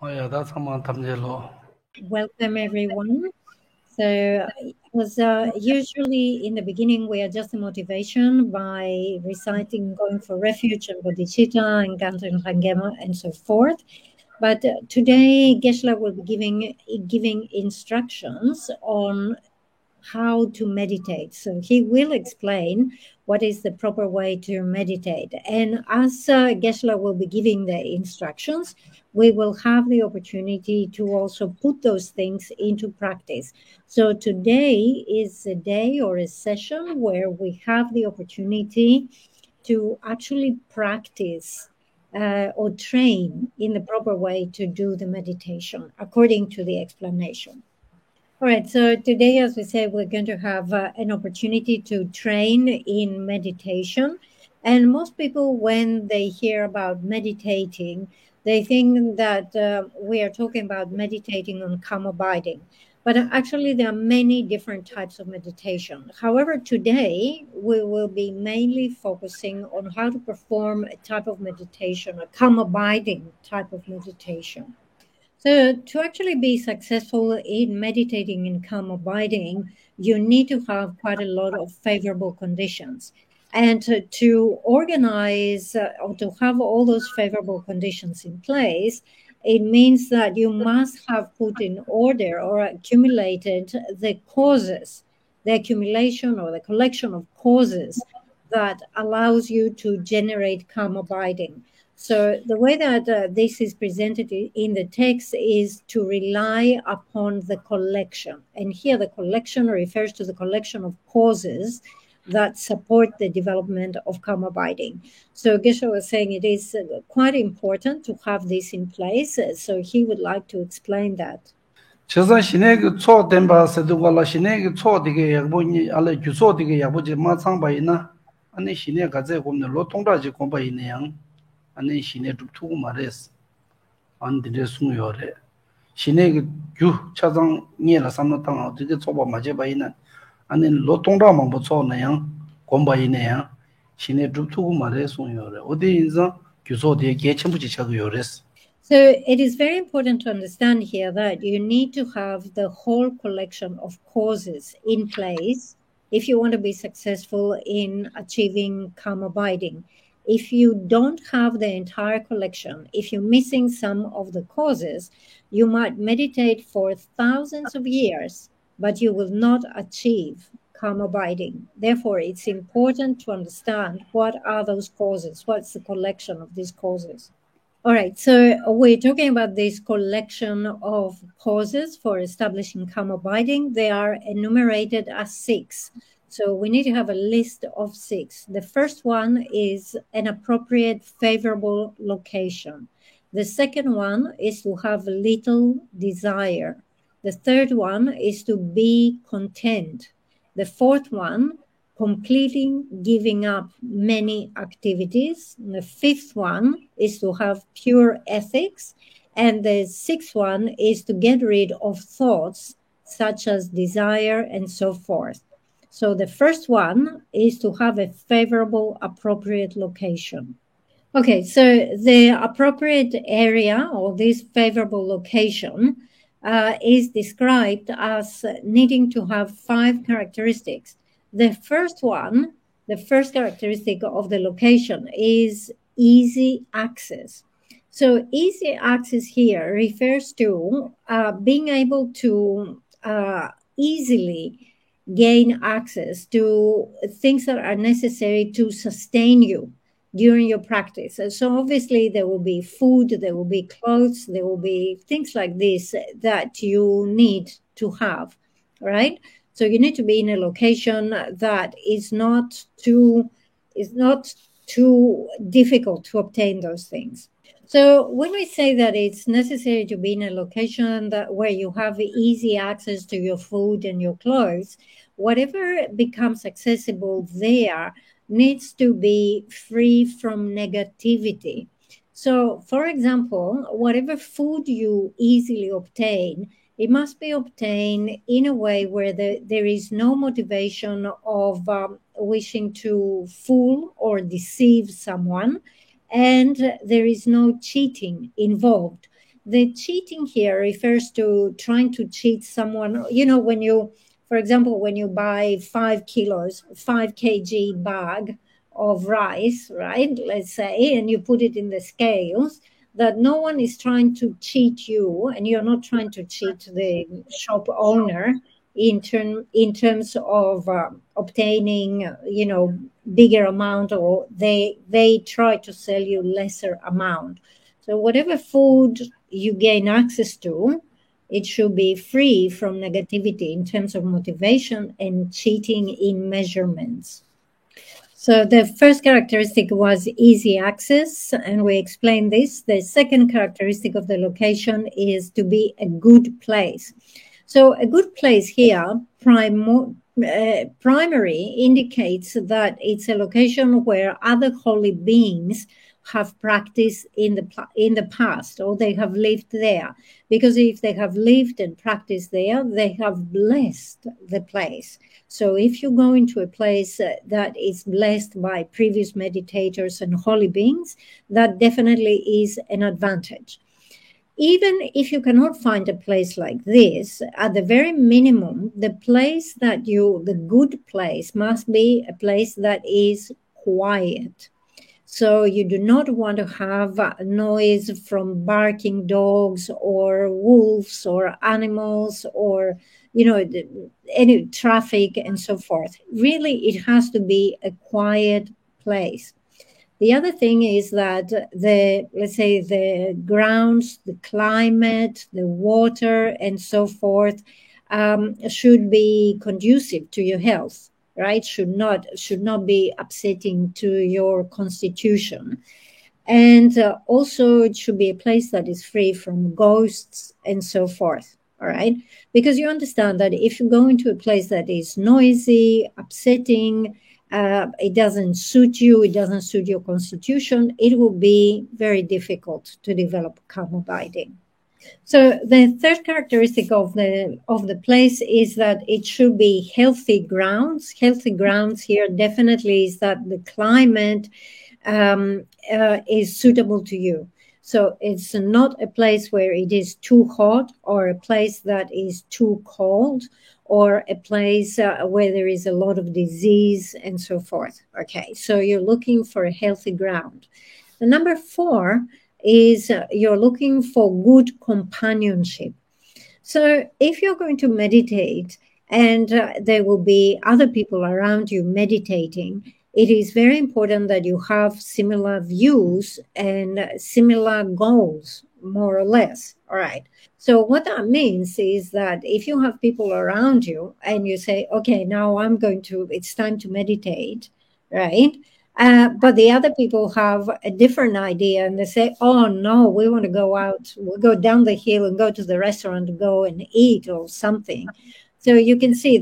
Oh yeah, that's how tamjelo. Welcome, everyone. So, as usually in the beginning, we adjust the motivation by reciting Going for Refuge and Bodhicitta and Ganten Rangema and so forth. But today, Geshe-la will be giving instructions on how to meditate. So he will explain what is the proper way to meditate. And as Geshe-la will be giving the instructions, we will have the opportunity to also put those things into practice. So today is a day or a session where we have the opportunity to actually practice or train in the proper way to do the meditation according to the explanation. All right, so today, as we said, we're going to have an opportunity to train in meditation. And most people, when they hear about meditating, they think that we are talking about meditating on calm abiding. But actually, there are many different types of meditation. However, today we will be mainly focusing on how to perform a type of meditation, a calm abiding type of meditation. So, to actually be successful in meditating in calm abiding, you need to have quite a lot of favorable conditions. And to organize or to have all those favorable conditions in place, it means that you must have put in order or accumulated the causes, the accumulation or the collection of causes that allows you to generate calm abiding. So the way that this is presented in the text is to rely upon the collection. And here the collection refers to the collection of causes that support the development of calm abiding. So Geshe was saying it is quite important to have this in place. So he would like to explain that. Chesa shine cho temba sedu wala shine cho dige yakbo ni ale gyuso dige yakbo je ma chang ba ina ane shine ga ze gomne lo tongda ji gomba ine yang ane shine du tu ma res an de sung yo re shine gyu cha jang ni la sam no tang de cho ba ma je ba ina ane lo tongda ma bo cho na yang gomba ine yang shine du tu ma re sung yo re odi inza gyuso de ge chen bu ji cha yo res. So it is very important to understand here that you need to have the whole collection of causes in place if you want to be successful in achieving calm abiding. If you don't have the entire collection, if you're missing some of the causes, you might meditate for thousands of years, but you will not achieve calm abiding. Therefore, it's important to understand what are those causes, what's the collection of these causes. All right, so we're talking about this collection of causes for establishing calm abiding. They are enumerated as 6. So we need to have a list of 6. The first one is an appropriate, favorable location. The second one is to have little desire. The third one is to be content. The fourth one, completing giving up many activities. And the fifth one is to have pure ethics. And the sixth one is to get rid of thoughts such as desire and so forth. So the first one is to have a favorable, appropriate location. Okay, so the appropriate area or this favorable location is described as needing to have 5 characteristics. The first one, the first characteristic of the location is easy access. So easy access here refers to being able to easily gain access to things that are necessary to sustain you during your practice. And so obviously there will be food, there will be clothes, there will be things like this that you need to have, right? So you need to be in a location that is not too difficult to obtain those things. So when we say that it's necessary to be in a location that where you have easy access to your food and your clothes, whatever becomes accessible there needs to be free from negativity. So, for example, whatever food you easily obtain, it must be obtained in a way where there is no motivation of wishing to fool or deceive someone, and there is no cheating involved. The cheating here refers to trying to cheat someone. When you, for example, when you buy 5 kilos, 5 kg bag of rice, right? Let's say, and you put it in the scales, that no one is trying to cheat you, and you're not trying to cheat the shop owner in terms of obtaining, bigger amount, or they try to sell you lesser amount. So whatever food you gain access to, it should be free from negativity in terms of motivation and cheating in measurements. So the first characteristic was easy access, and we explained this. The second characteristic of the location is to be a good place. So a good place here, primary, indicates that it's a location where other holy beings have practiced in the past, or they have lived there. Because if they have lived and practiced there, they have blessed the place. So if you go into a place that is blessed by previous meditators and holy beings, that definitely is an advantage. Even if you cannot find a place like this, at the very minimum, the good place must be a place that is quiet. So you do not want to have noise from barking dogs or wolves or animals or, any traffic and so forth. Really, it has to be a quiet place. The other thing is that the grounds, the climate, the water, and so forth should be conducive to your health, right? Should not be upsetting to your constitution. And also it should be a place that is free from ghosts and so forth. All right. Because you understand that if you go into a place that is noisy, upsetting, it doesn't suit you, it doesn't suit your constitution, it will be very difficult to develop calm abiding. So the third characteristic of the place is that it should be healthy grounds. Healthy grounds here definitely is that the climate is suitable to you. So it's not a place where it is too hot, or a place that is too cold, or a place where there is a lot of disease and so forth. Okay, so you're looking for a healthy ground. The number 4 is you're looking for good companionship. So if you're going to meditate and there will be other people around you meditating, it is very important that you have similar views and similar goals, more or less. All right. So what that means is that if you have people around you and you say, okay, now it's time to meditate, right? But the other people have a different idea, and they say, oh no, we want to go out, we'll go down the hill and go to the restaurant to go and eat or something. So you can see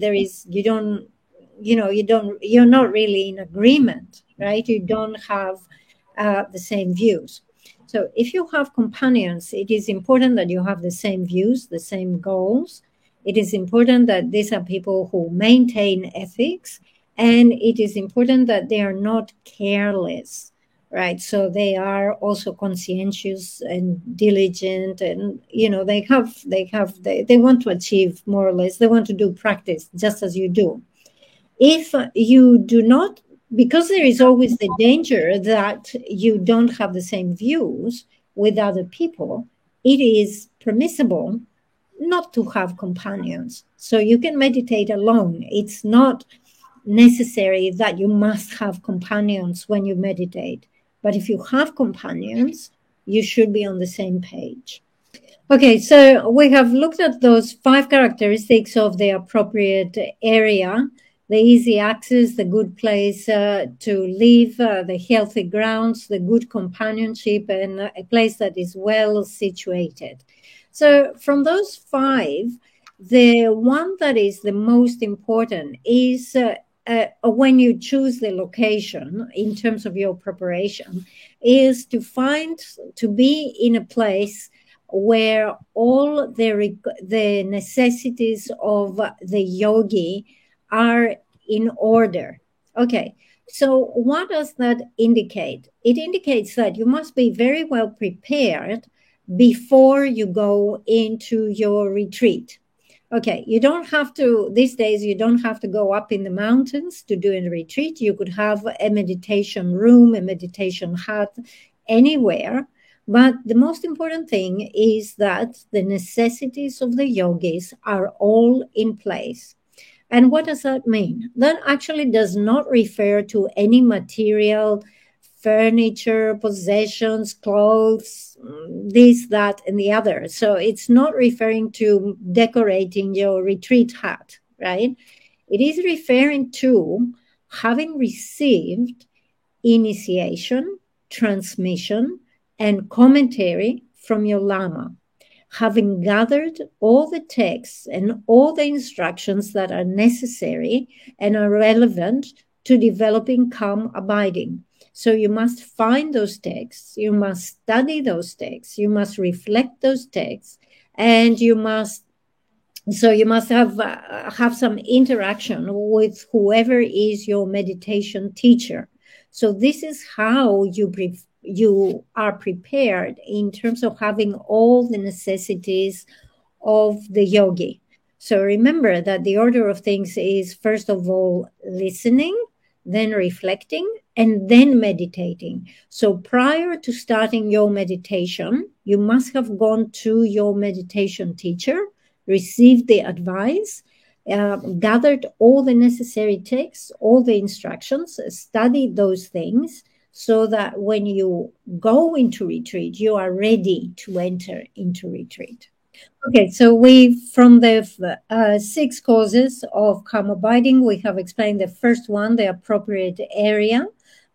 you're not really in agreement, right? You don't have the same views. So if you have companions, it is important that you have the same views, the same goals. It is important that these are people who maintain ethics, and it is important that they are not careless, right? So they are also conscientious and diligent, and they want to achieve more or less. They want to do practice just as you do. If you do not, because there is always the danger that you don't have the same views with other people, it is permissible not to have companions. So you can meditate alone. It's not necessary that you must have companions when you meditate. But if you have companions, you should be on the same page. Okay, so we have looked at those 5 characteristics of the appropriate area: the easy access, the good place to live, the healthy grounds, the good companionship, and a place that is well situated. So from those 5, the one that is the most important is when you choose the location in terms of your preparation, is to be in a place where all the necessities of the yogi are in order. Okay, so what does that indicate? It indicates that you must be very well prepared, before you go into your retreat. Okay, you don't have to, these days, you don't have to go up in the mountains to do a retreat. You could have a meditation room, a meditation hut, anywhere. But the most important thing is that the necessities of the yogis are all in place. And what does that mean? That actually does not refer to any material, furniture, possessions, clothes, this, that, and the other. So it's not referring to decorating your retreat hut, right? It is referring to having received initiation, transmission, and commentary from your Lama, having gathered all the texts and all the instructions that are necessary and are relevant to developing calm abiding. So you must find those texts, you must study those texts, you must reflect those texts, and you must have some interaction with whoever is your meditation teacher. So this is how you are prepared in terms of having all the necessities of the yogi. So remember that the order of things is, first of all, listening, then reflecting, and then meditating. So prior to starting your meditation, you must have gone to your meditation teacher, received the advice, gathered all the necessary texts, all the instructions, studied those things, so that when you go into retreat, you are ready to enter into retreat. Okay, so from the 6 causes of calm abiding, we have explained the first one, the appropriate area,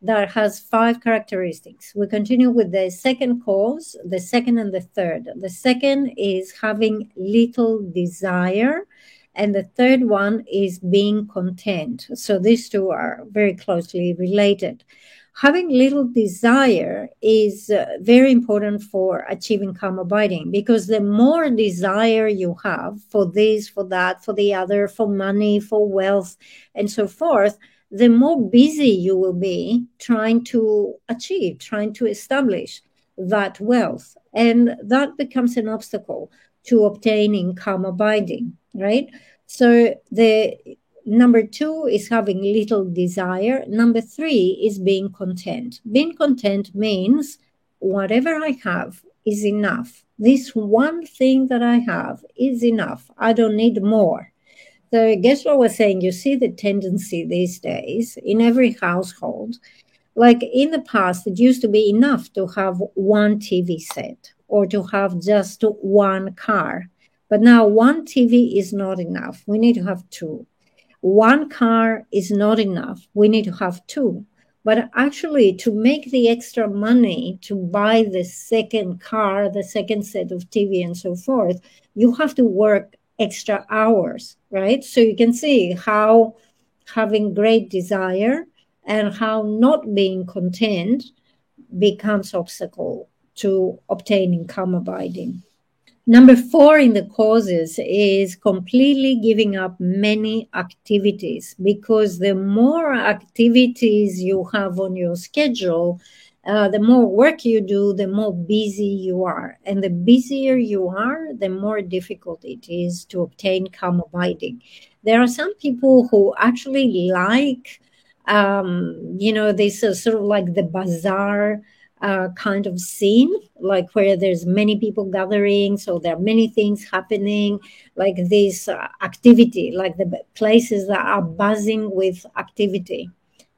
that has 5 characteristics. We continue with the second cause, the second and the third. The second is having little desire, and the third one is being content. So these two are very closely related. Having little desire is very important for achieving calm abiding, because the more desire you have for this, for that, for the other, for money, for wealth, and so forth, the more busy you will be trying to achieve, trying to establish that wealth. And that becomes an obstacle to obtaining calm abiding, right? So the number 2 is having little desire. Number 3 is being content. Being content means whatever I have is enough. This one thing that I have is enough. I don't need more. So Geshe was saying, you see the tendency these days in every household. Like in the past, it used to be enough to have one TV set or to have just one car. But now one TV is not enough. We need to have 2. One car is not enough. We need to have 2. But actually, to make the extra money to buy the second car, the second set of TV, and so forth, you have to work extra hours, right? So you can see how having great desire and how not being content becomes obstacle to obtaining calm abiding. Number 4 in the causes is completely giving up many activities, because the more activities you have on your schedule, the more work you do, the more busy you are. And the busier you are, the more difficult it is to obtain calm abiding. There are some people who actually like, this is sort of like the bazaar kind of scene, like where there's many people gathering, so there are many things happening, like this activity, like the places that are buzzing with activity.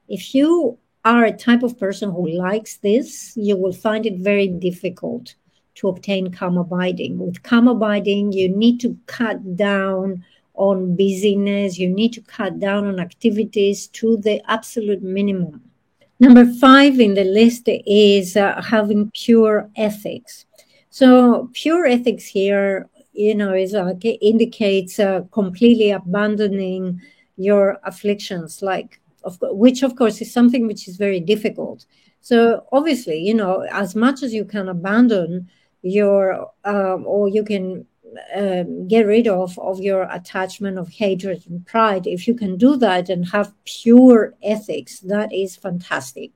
If you are a type of person who likes this, you will find it very difficult to obtain calm abiding. With calm abiding, you need to cut down on busyness, you need to cut down on activities to the absolute minimum. Number 5 in the list is having pure ethics. So pure ethics here, is indicates completely abandoning your afflictions, which of course is something which is very difficult. So obviously, as much as you can abandon your, or you can get rid of your attachment of hatred and pride, if you can do that and have pure ethics, that is fantastic.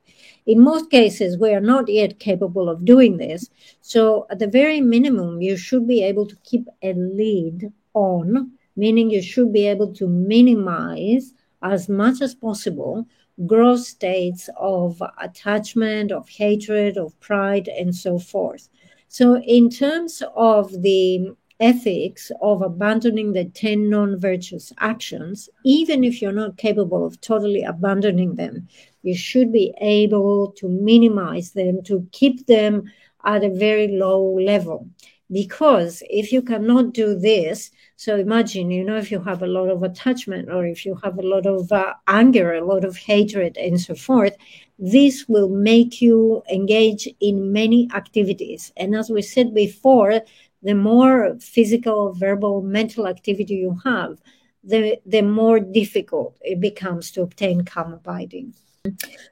In most cases, we are not yet capable of doing this. So at the very minimum, you should be able to keep a lid on, meaning you should be able to minimize as much as possible gross states of attachment, of hatred, of pride, and so forth. So in terms of the ethics of abandoning the 10 non-virtuous actions, even if you're not capable of totally abandoning them, you should be able to minimize them, to keep them at a very low level. Because if you cannot do this, so imagine, if you have a lot of attachment, or if you have a lot of anger, a lot of hatred, and so forth, this will make you engage in many activities. And as we said before, the more physical, verbal, mental activity you have, the more difficult it becomes to obtain calm abiding.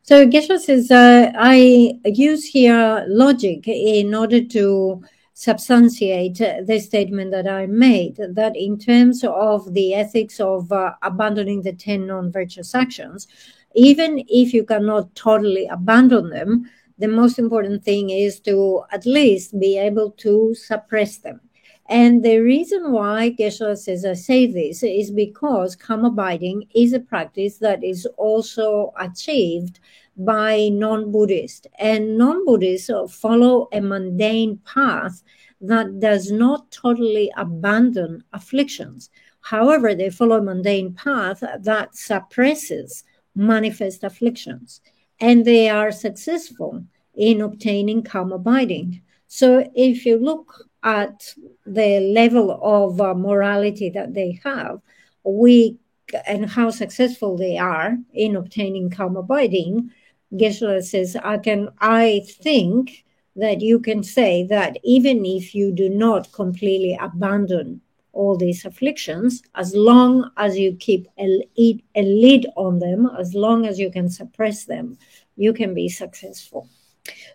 So Geshe says, I use here logic in order to substantiate the statement that I made, that in terms of the ethics of abandoning the 10 non-virtuous actions, even if you cannot totally abandon them, the most important thing is to at least be able to suppress them. And the reason why Geshe says I say this is because calm abiding is a practice that is also achieved by non-Buddhists. And non-Buddhists follow a mundane path that does not totally abandon afflictions. However, they follow a mundane path that suppresses manifest afflictions. And they are successful in obtaining calm abiding. So if you look at the level of morality that they have, and how successful they are in obtaining calm abiding, Geshe says, I think that you can say that even if you do not completely abandon all these afflictions, as long as you keep a lid on them, as long as you can suppress them, you can be successful.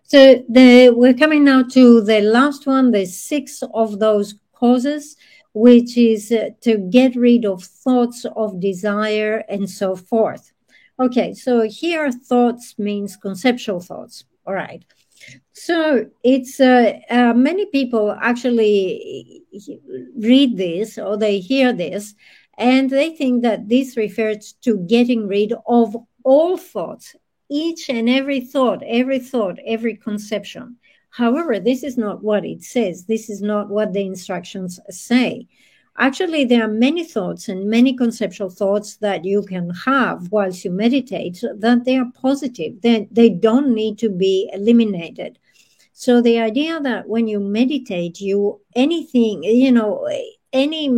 So we're coming now to the last one, the sixth of those causes, which is to get rid of thoughts of desire and so forth. Okay, so here thoughts means conceptual thoughts. All right. So it's many people actually read this or they hear this and they think that this refers to getting rid of all thoughts, each and every thought, every conception. However, this is not what it says. This is not what the instructions say. Actually, there are many thoughts and many conceptual thoughts that you can have whilst you meditate that they are positive. They don't need to be eliminated. So the idea that when you meditate, any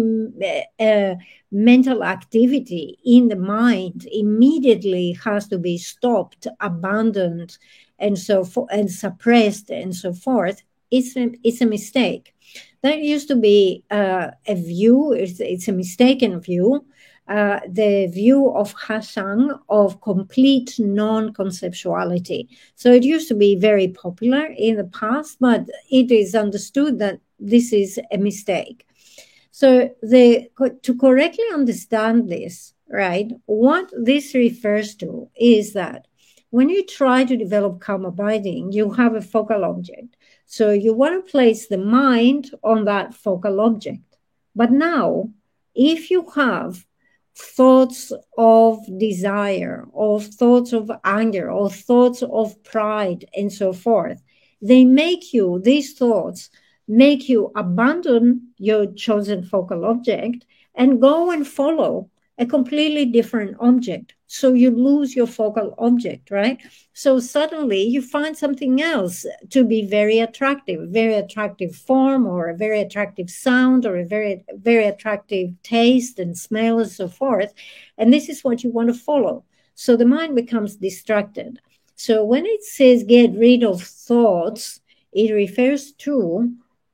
mental activity in the mind immediately has to be stopped, abandoned, and suppressed, and so forth. It's a mistake. That used to be a view. It's a mistaken view. The view of Hasang of complete non-conceptuality. So it used to be very popular in the past, but it is understood that this is a mistake. So to correctly understand this, right, what this refers to is that when you try to develop calm abiding, you have a focal object. So you want to place the mind on that focal object. But now, if you have thoughts of desire, or thoughts of anger, or thoughts of pride, and so forth, these thoughts make you abandon your chosen focal object and go and follow a completely different object. So you lose your focal object, right? So suddenly you find something else to be very attractive form, or a very attractive sound, or a very, very attractive taste and smell, and so forth. And this is what you want to follow. So the mind becomes distracted. So when it says get rid of thoughts, it refers to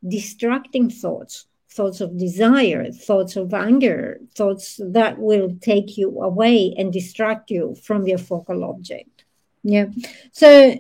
distracting thoughts of desire, thoughts of anger, thoughts that will take you away and distract you from your focal object. Yeah. So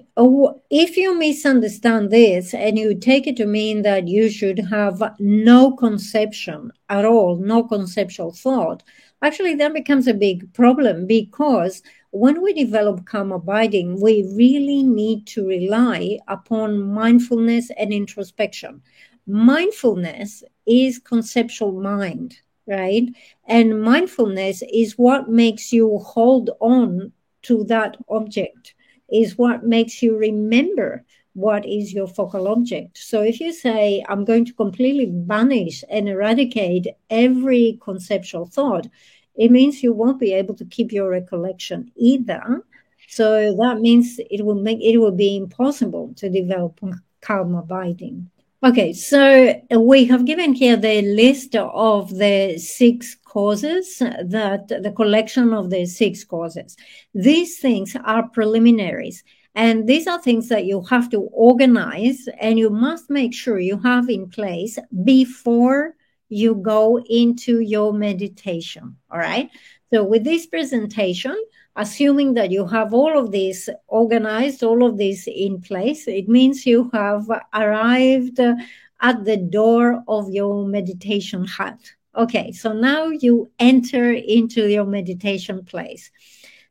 if you misunderstand this and you take it to mean that you should have no conception at all, no conceptual thought, actually that becomes a big problem, because when we develop calm abiding, we really need to rely upon mindfulness and introspection. Mindfulness is conceptual mind, right? And mindfulness is what makes you hold on to that object, is what makes you remember what is your focal object. So if you say, I'm going to completely banish and eradicate every conceptual thought, it means you won't be able to keep your recollection either. So that means it will be impossible to develop calm abiding. Okay, so we have given here the list of the 6 causes, that the collection of the 6 causes. These things are preliminaries, and these are things that you have to organize and you must make sure you have in place before you go into your meditation. All right. So with this presentation, assuming that you have all of this organized, all of this in place, it means you have arrived at the door of your meditation hut. Okay, so now you enter into your meditation place.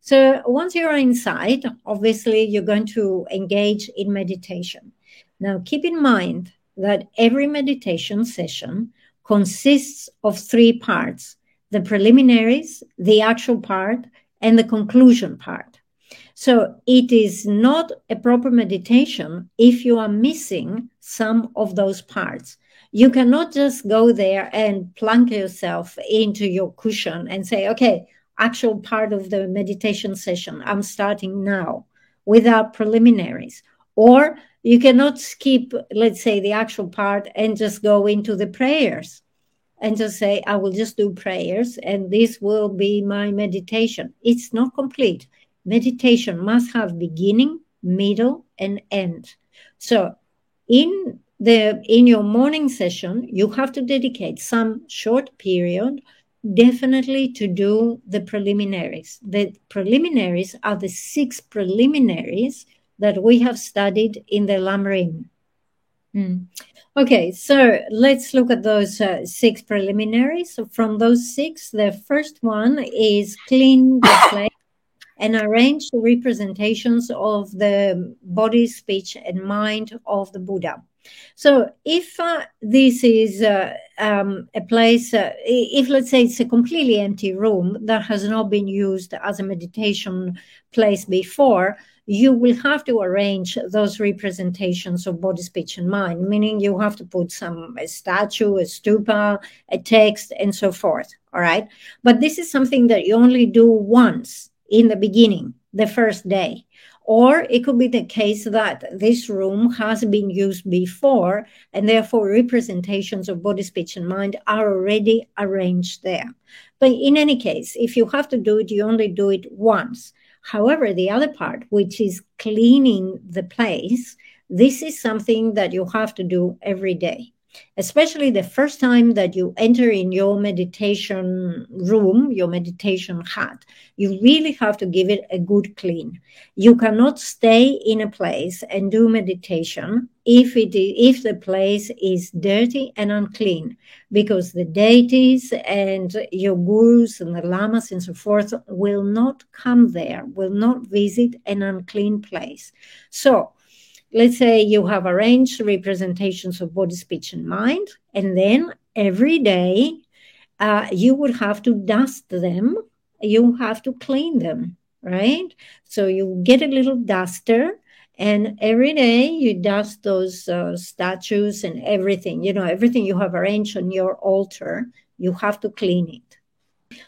So once you're inside, obviously you're going to engage in meditation. Now keep in mind that every meditation session consists of 3 parts: the preliminaries, the actual part, and the conclusion part. So it is not a proper meditation if you are missing some of those parts. You cannot just go there and plunk yourself into your cushion and say, okay, actual part of the meditation session, I'm starting now, without preliminaries. Or you cannot skip, let's say, the actual part and just go into the prayers and just say, I will just do prayers and this will be my meditation. It's not complete. Meditation must have beginning, middle, and end. So in your morning session, you have to dedicate some short period definitely to do the preliminaries. The preliminaries are the 6 preliminaries that we have studied in the Lamrim. Okay, so let's look at those 6 preliminaries. So from those 6, the first one is clean the plate and arrange the representations of the body, speech, and mind of the Buddha. So if this is a place, if let's say it's a completely empty room that has not been used as a meditation place before, you will have to arrange those representations of body, speech, and mind, meaning you have to put a statue, a stupa, a text, and so forth. All right. But this is something that you only do once in the beginning, the first day. Or it could be the case that this room has been used before, and therefore representations of body, speech, and mind are already arranged there. But in any case, if you have to do it, you only do it once. However, the other part, which is cleaning the place, this is something that you have to do every day. Especially the first time that you enter in your meditation room, your meditation hut, you really have to give it a good clean. You cannot stay in a place and do meditation if the place is dirty and unclean, because the deities and your gurus and the lamas and so forth will not come there, will not visit an unclean place. So let's say you have arranged representations of body, speech, and mind, and then every day you would have to dust them. You have to clean them, right? So you get a little duster, and every day you dust those statues and everything, everything you have arranged on your altar, you have to clean it.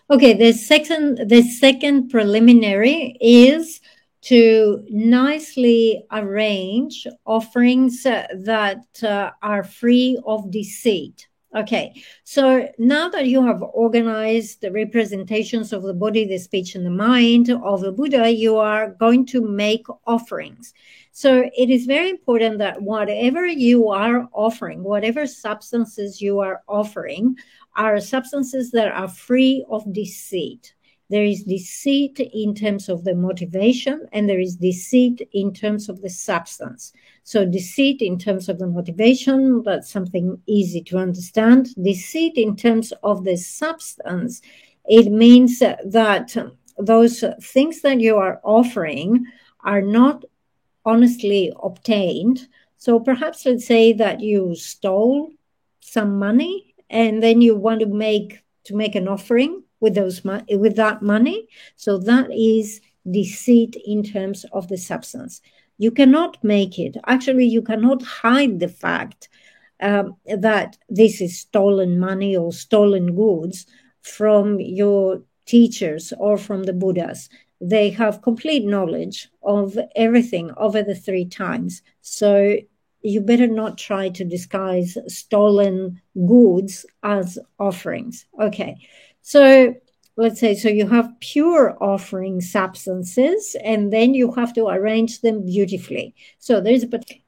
Okay, the second preliminary is to nicely arrange offerings that are free of deceit. Okay, so now that you have organized the representations of the body, the speech, and the mind of the Buddha, you are going to make offerings. So it is very important that whatever you are offering, whatever substances you are offering, are substances that are free of deceit. There is deceit in terms of the motivation, and there is deceit in terms of the substance. So deceit in terms of the motivation, that's something easy to understand. Deceit in terms of the substance, it means that those things that you are offering are not honestly obtained. So perhaps let's say that you stole some money and then you want to make an offering with that money. So that is deceit in terms of the substance. You cannot make it. Actually, you cannot hide the fact that this is stolen money or stolen goods from your teachers or from the Buddhas. They have complete knowledge of everything over the 3 times. So you better not try to disguise stolen goods as offerings. Okay, so let's say, so you have pure offering substances, and then you have to arrange them beautifully. So there's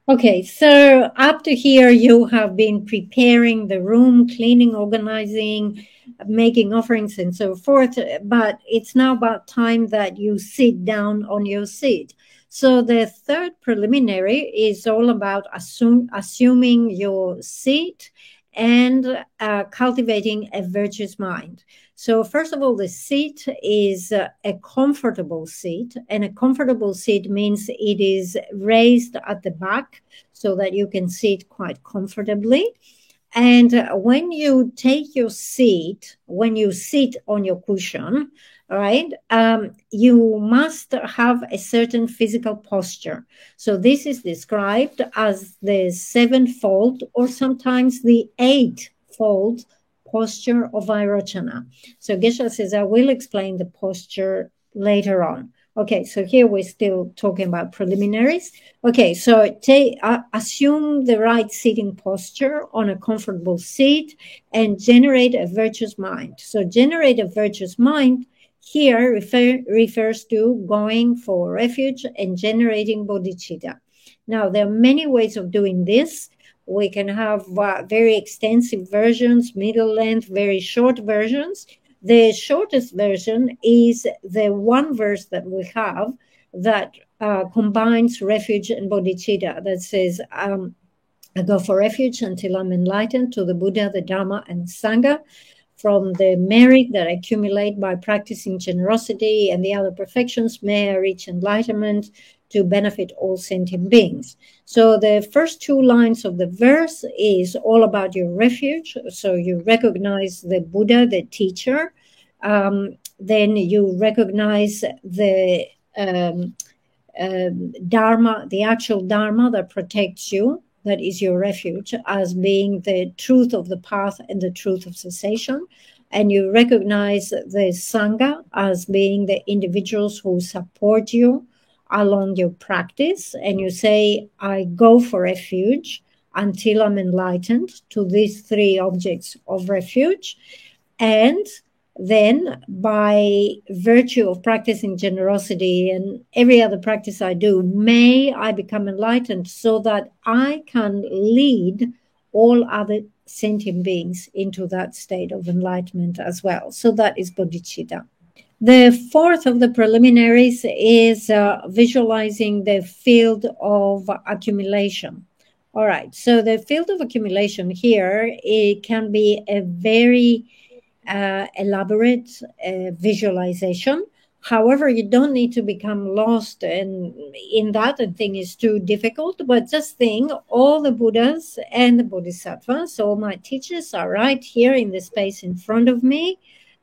okay, so up to here you have been preparing the room, cleaning, organizing, making offerings and so forth, but it's now about time that you sit down on your seat. So the third preliminary is all about assuming your seat and cultivating a virtuous mind. So first of all, the seat is a comfortable seat, and a comfortable seat means it is raised at the back so that you can sit quite comfortably. And when you take your seat, when you sit on your cushion, right, you must have a certain physical posture. So this is described as the 7-fold or sometimes the 8-fold posture of Vairochana. So Geshe says, I will explain the posture later on. Okay, so here we're still talking about preliminaries. Okay, so assume the right sitting posture on a comfortable seat and generate a virtuous mind. So generate a virtuous mind here refers to going for refuge and generating bodhicitta. Now, there are many ways of doing this. We can have very extensive versions, middle length, very short versions. The shortest version is the one verse that we have that combines refuge and bodhicitta, that says, I go for refuge until I'm enlightened to the Buddha, the Dharma, and Sangha, from the merit that I accumulate by practicing generosity and the other perfections, may I reach enlightenment to benefit all sentient beings. So the first 2 lines of the verse is all about your refuge. So you recognize the Buddha, the teacher. Then you recognize the Dharma, the actual Dharma that protects you, that is your refuge, as being the truth of the path and the truth of cessation. And you recognize the Sangha as being the individuals who support you along your practice. And you say, I go for refuge until I'm enlightened to these 3 objects of refuge. And then by virtue of practicing generosity and every other practice I do, may I become enlightened so that I can lead all other sentient beings into that state of enlightenment as well. So that is bodhicitta. The fourth of the preliminaries is visualizing the field of accumulation. All right, so the field of accumulation here, it can be a very elaborate visualization. However, you don't need to become lost in that and think it's too difficult, but just think all the Buddhas and the Bodhisattvas, all my teachers are right here in the space in front of me.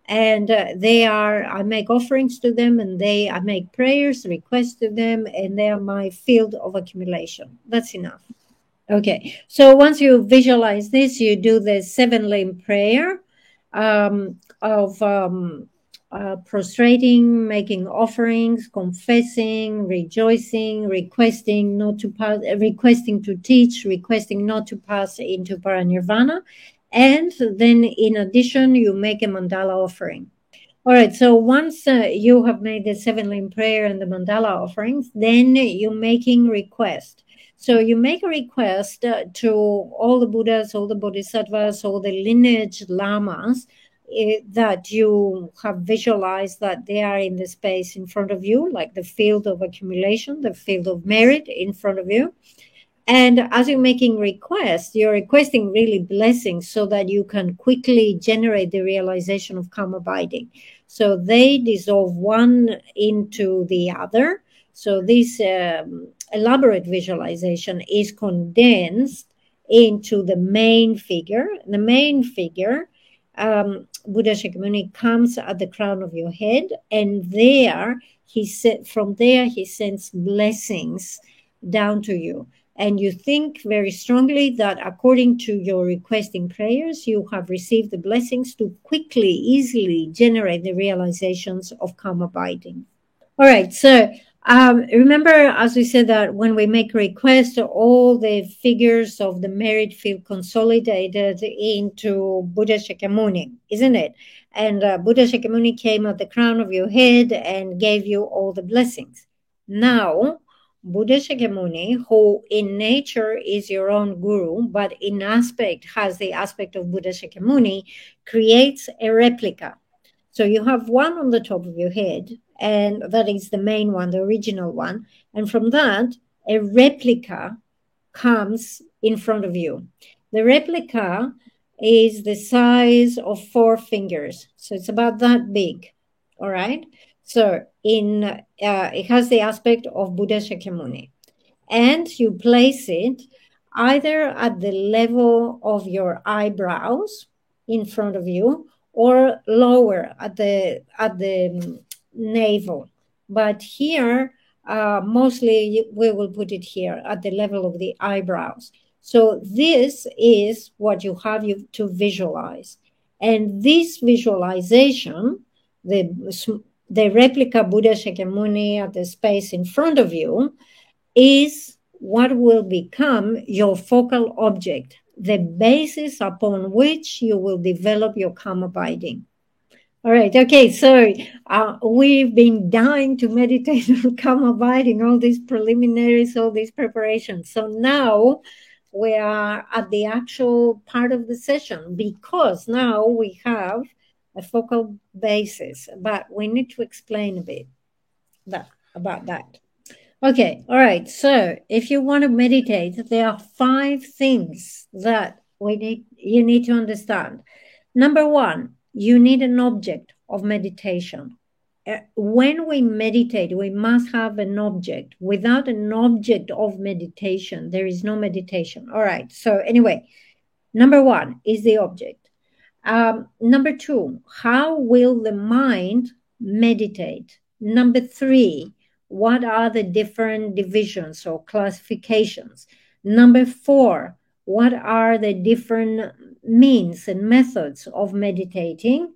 And I make offerings to them, and I make prayers, requests to them, and they are my field of accumulation. That's enough. Okay, so once you visualize this, you do the 7-limb prayer of prostrating, making offerings, confessing, rejoicing, requesting to teach, requesting not to pass into paranirvana. And then in addition, you make a mandala offering. All right, so once you have made the 7-limb prayer and the mandala offerings, then you're making request. So you make a request to all the Buddhas, all the Bodhisattvas, all the lineage lamas that you have visualized that they are in the space in front of you, like the field of accumulation, the field of merit in front of you. And as you're making requests, you're requesting really blessings so that you can quickly generate the realization of calm abiding. So they dissolve one into the other. So this elaborate visualization is condensed into the main figure. The main figure, Buddha Shakyamuni, comes at the crown of your head, and there from there he sends blessings down to you. And you think very strongly that according to your requesting prayers, you have received the blessings to quickly, easily generate the realizations of calm abiding. All right, so remember, as we said, that when we make requests, all the figures of the merit feel consolidated into Buddha Shakyamuni, isn't it? And Buddha Shakyamuni came at the crown of your head and gave you all the blessings. Now, Buddha Shakyamuni, who in nature is your own guru, but in aspect has the aspect of Buddha Shakyamuni, creates a replica. So you have one on the top of your head, and that is the main one, the original one. And from that, a replica comes in front of you. The replica is the size of 4 fingers. So it's about that big, all right? So it has the aspect of Buddha Shakyamuni. And you place it either at the level of your eyebrows in front of you or lower at the navel. But here, mostly we will put it here at the level of the eyebrows. So this is what you have to visualize. And this visualization, the replica Buddha Shakyamuni at the space in front of you, is what will become your focal object, the basis upon which you will develop your calm abiding. All right, okay, so we've been dying to meditate on calm abiding, all these preliminaries, all these preparations. So now we are at the actual part of the session, because now we have a focal basis, but we need to explain a bit about that. Okay, all right. So if you want to meditate, there are 5 things that you need to understand. Number 1, you need an object of meditation. When we meditate, we must have an object. Without an object of meditation, there is no meditation. All right. So anyway, number 1 is the object. Number 2, how will the mind meditate? Number 3, what are the different divisions or classifications? Number 4, what are the different means and methods of meditating?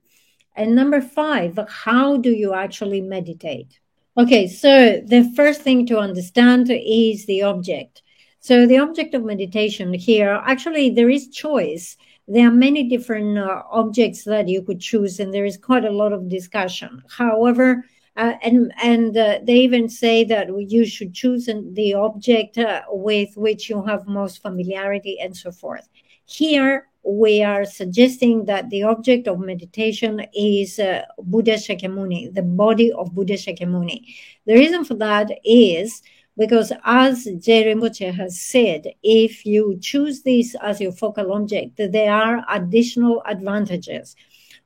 And number 5, how do you actually meditate? Okay, so the first thing to understand is the object. So the object of meditation here, actually there is choice. There are many different objects that you could choose, and there is quite a lot of discussion. However, they even say that you should choose the object with which you have most familiarity and so forth. Here, we are suggesting that the object of meditation is Buddha Shakyamuni, the body of Buddha Shakyamuni. The reason for that is because, as Je Rinpoche has said, if you choose this as your focal object, there are additional advantages.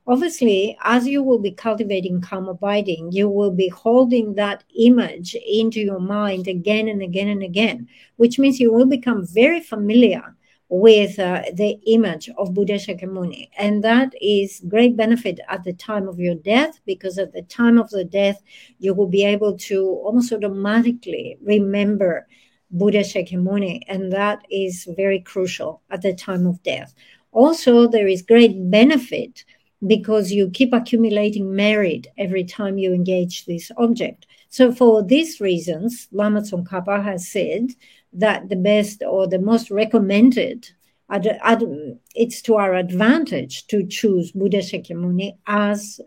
Obviously, as you will be cultivating calm abiding, you will be holding that image into your mind again and again and again, which means you will become very familiar with the image of Buddha Shakyamuni. And that is great benefit at the time of your death, because at the time of the death, you will be able to almost automatically remember Buddha Shakyamuni, and that is very crucial at the time of death. Also, there is great benefit because you keep accumulating merit every time you engage this object. So for these reasons, Lama Tsongkhapa has said that the best or the most recommended, it's to our advantage to choose Buddha Shakyamuni as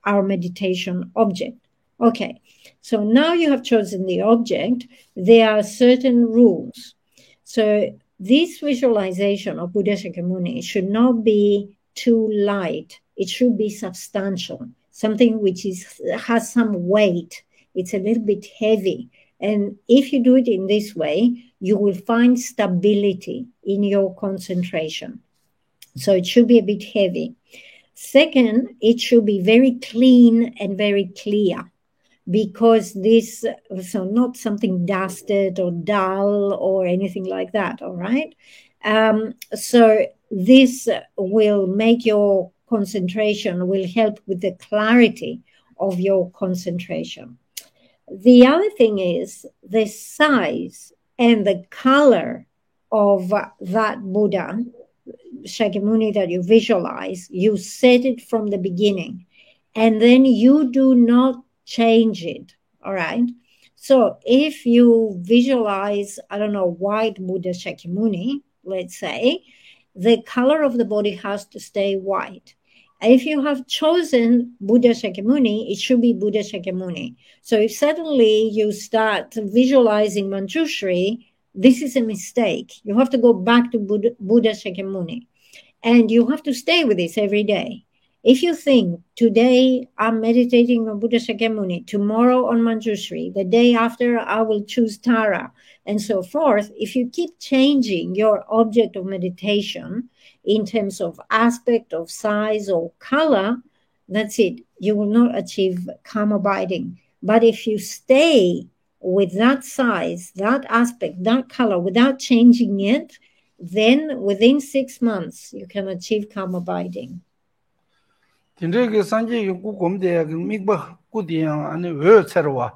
our meditation object. Okay, so now you have chosen the object, there are certain rules. So this visualization of Buddha Shakyamuni should not be too light it should be substantial, something which has some weight. It's a little bit heavy. And if you do it in this way, you will find stability in your concentration. So it should be a bit heavy. Second, it should be very clean and very clear, because this, so not something dusted or dull or anything like that, all right? So this will make your concentration, will help with the clarity of your concentration. The other thing is the size and the color of that Buddha, Shakyamuni, that you visualize. You set it from the beginning, and then you do not change it, all right? So if you visualize, I don't know, white Buddha Shakyamuni, let's say, the color of the body has to stay white. If you have chosen Buddha Shakyamuni, it should be Buddha Shakyamuni. So if suddenly you start visualizing Manjushri, this is a mistake. You have to go back to Buddha Shakyamuni, and you have to stay with this every day. If you think today I'm meditating on Buddha Shakyamuni, tomorrow on Manjushri, the day after I will choose Tara, and so forth, if you keep changing your object of meditation in terms of aspect, of size, or color, that's it. You will not achieve calm abiding. But if you stay with that size, that aspect, that color, without changing it, then within 6 months, you can achieve calm abiding. Tindrege sanje yu gomde mikba kudiyan ane we tserwa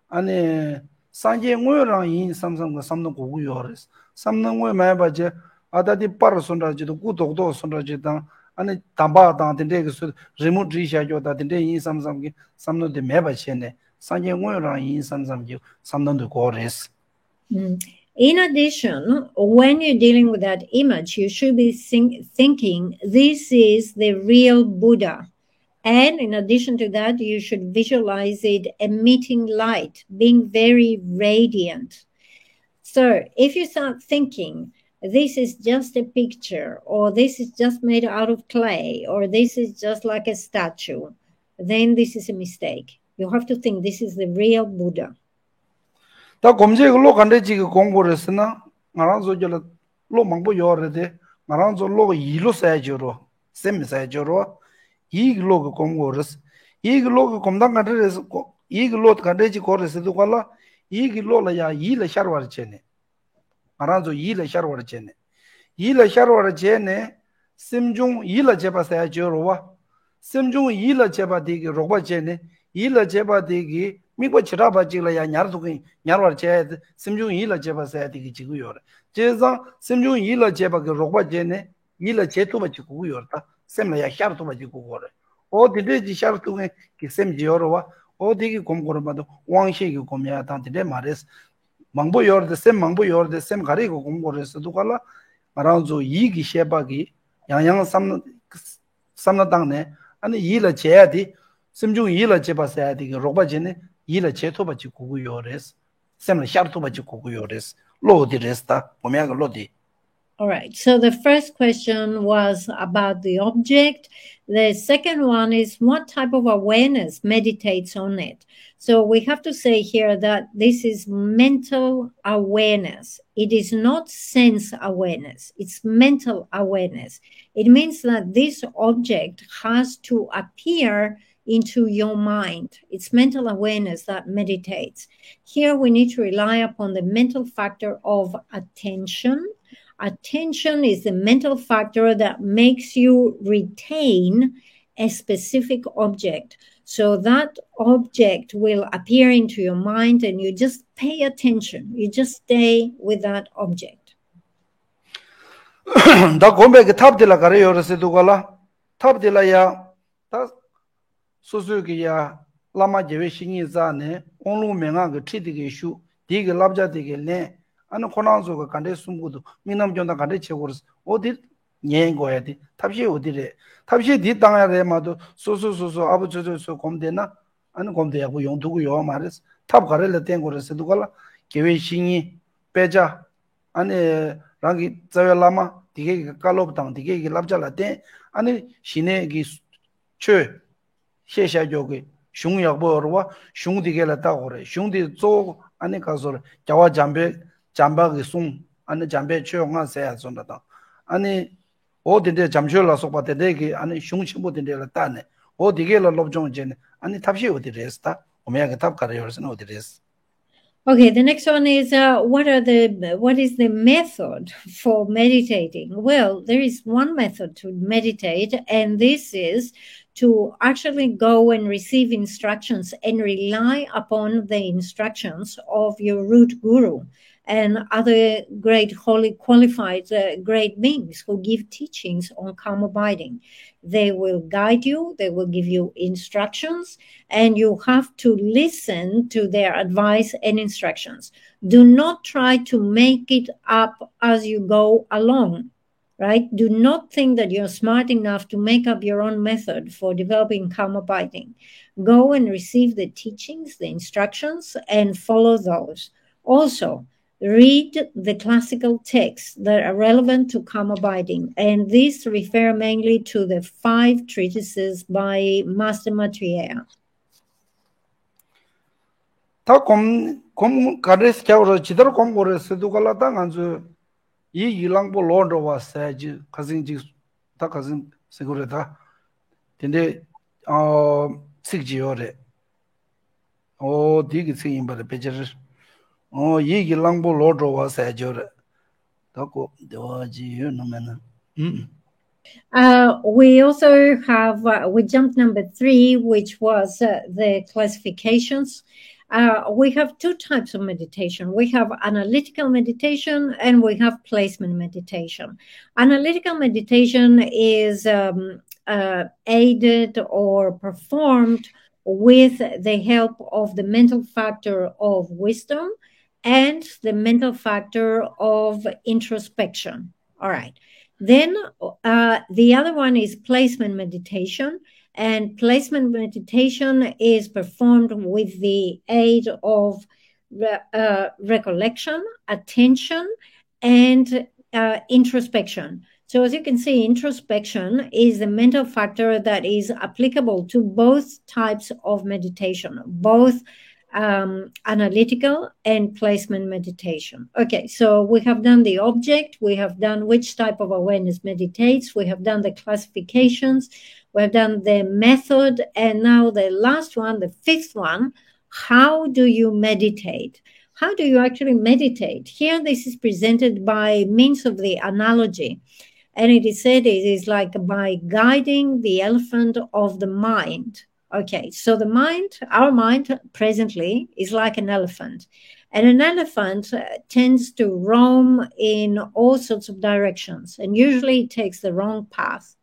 ane sanje ngoy rang yin samsam ga samno gu yores samno ngoy ma ba je adadi par sonra je gu dog do sonra je dang ane tamba dang tindrege su remote ri sha jo da tindre yin samsam ge samno de me ba chene sanje ngoy rang yin samsam ge samno de go res. In addition, when you're dealing with that image, you should be thinking, this is the real Buddha. And in addition to that, you should visualize it emitting light, being very radiant. So if you start thinking, this is just a picture, or this is just made out of clay, or this is just like a statue, then this is a mistake. You have to think this is the real Buddha. 다 검색 로 간데 지금 공부를 했으나 나랑서 저 로 망보 요르데 나랑서 로 이로 사야죠로 셈 사야죠로 이 로그 공부를 이 로그 검당 간데서 이 로 간데지 거르스도 걸라 이 로라야 이를 샤르와 쳔네 나랑서 이를 샤르와 쳔네 이를 샤르와 쳔네 심중 이를 제바 사야죠로와 심중 이를 제바 되게 로바 쳔네 이를 제바 되게 미고 치라바 지라야 냐르도기 냐르와 제 심중 이라 제바 사야디기 지구요라 제자 심중 이라 제바 그 로바 제네 이라 제토바 지구요라 셈라야 샤르토바 지구고라 어디데지 샤르토게 기셈 지요로와 어디기 곰고르마도 왕시기 곰야 단데 마레스 망보 요르데 셈 망보 요르데 셈 가리고 곰고르스 두갈라 마라운조 이기 셰바기 양양 삼나 당네 아니 이라 제야디 심중 이라 제바 사야디기 로바 제네 이라 제토바지 고고요레스 셈나 샤르토바지 고고요레스 로디레스타 오메가 로디. All right, so the first question was about the object. The second one is what type of awareness meditates on it. So we have to say here that this is mental awareness. It is not sense awareness. It's mental awareness. It means that this object has to appear into your mind. It's mental awareness that meditates. Here we need to rely upon the mental factor of attention. Attention is the mental factor that makes you retain a specific object. So that object will appear into your mind and you just pay attention. You just stay with that object. 다 곰베게 탑딜라 가래요르세 두갈라 탑딜라야 다 소소기야 라마 제베 신이자네 온루명아 그 티디게 슈 디게 랍자디게네 아니 코나조가 간데 숨고도 미남존다 간데 체고르스 어디 녀행고야디 탑시 어디래 탑시 디 땅야레마도 소소소소 아부저저소 곰데나 아니 곰데야고 용두고요 말레스 탑 가래레 땡고르스 두갈라 계획 신이 빼자 아니 랑기 자외라마 디게 깔로브당 디게 랍자라데 아니 신에기 최 셰샤조게 슝약보르와 슝디게라 따고래 슝디 조 안에 가서 자와 잠바게 송 안에 잠베 최용한 세야 존다다 아니 어디데 잠쇼라 속바데 되게 아니 슝치보데라 따네 어디게라 롭종제네 아니 탑시 어디레스타 오메야게 탑가려서는 어디레스. Okay, the next one is what is the method for meditating? Well, there is one method to meditate, and this is to actually go and receive instructions and rely upon the instructions of your root guru and other great holy qualified great beings who give teachings on calm abiding. They will guide you, they will give you instructions, and you have to listen to their advice and instructions. Do not try to make it up as you go along, right? Do not think that you're smart enough to make up your own method for developing calm abiding. Go and receive the teachings, the instructions, and follow those. Also, read the classical texts that are relevant to calm abiding, and these refer mainly to the 5 treatises by Master Maitreya. 다 가르스 겨우 지대로 공부를 두고라다 간주 이 일랑보 로드 와서지 가진지 다 가진 세고래다 근데 식지요래 디기 생임바를 배제를 이 일랑보 로드 와서지요래 다고 되어지요 너면은 We also have, we jumped number 3, which was the classifications. We have 2 types of meditation. We have analytical meditation and we have placement meditation. Analytical meditation is aided or performed with the help of the mental factor of wisdom and the mental factor of introspection. All right. Then the other one is placement meditation. And placement meditation is performed with the aid of recollection, attention, and introspection. So as you can see, introspection is the mental factor that is applicable to both types of meditation, both analytical and placement meditation. Okay, so we have done the object, we have done which type of awareness meditates, we have done the classifications, we have done the method, and now the last one, the 5th one, how do you meditate? How do you actually meditate? Here this is presented by means of the analogy. And it is said it is like by guiding the elephant of the mind. Okay, so the mind, our mind presently is like an elephant. And an elephant tends to roam in all sorts of directions, and usually it takes the wrong path.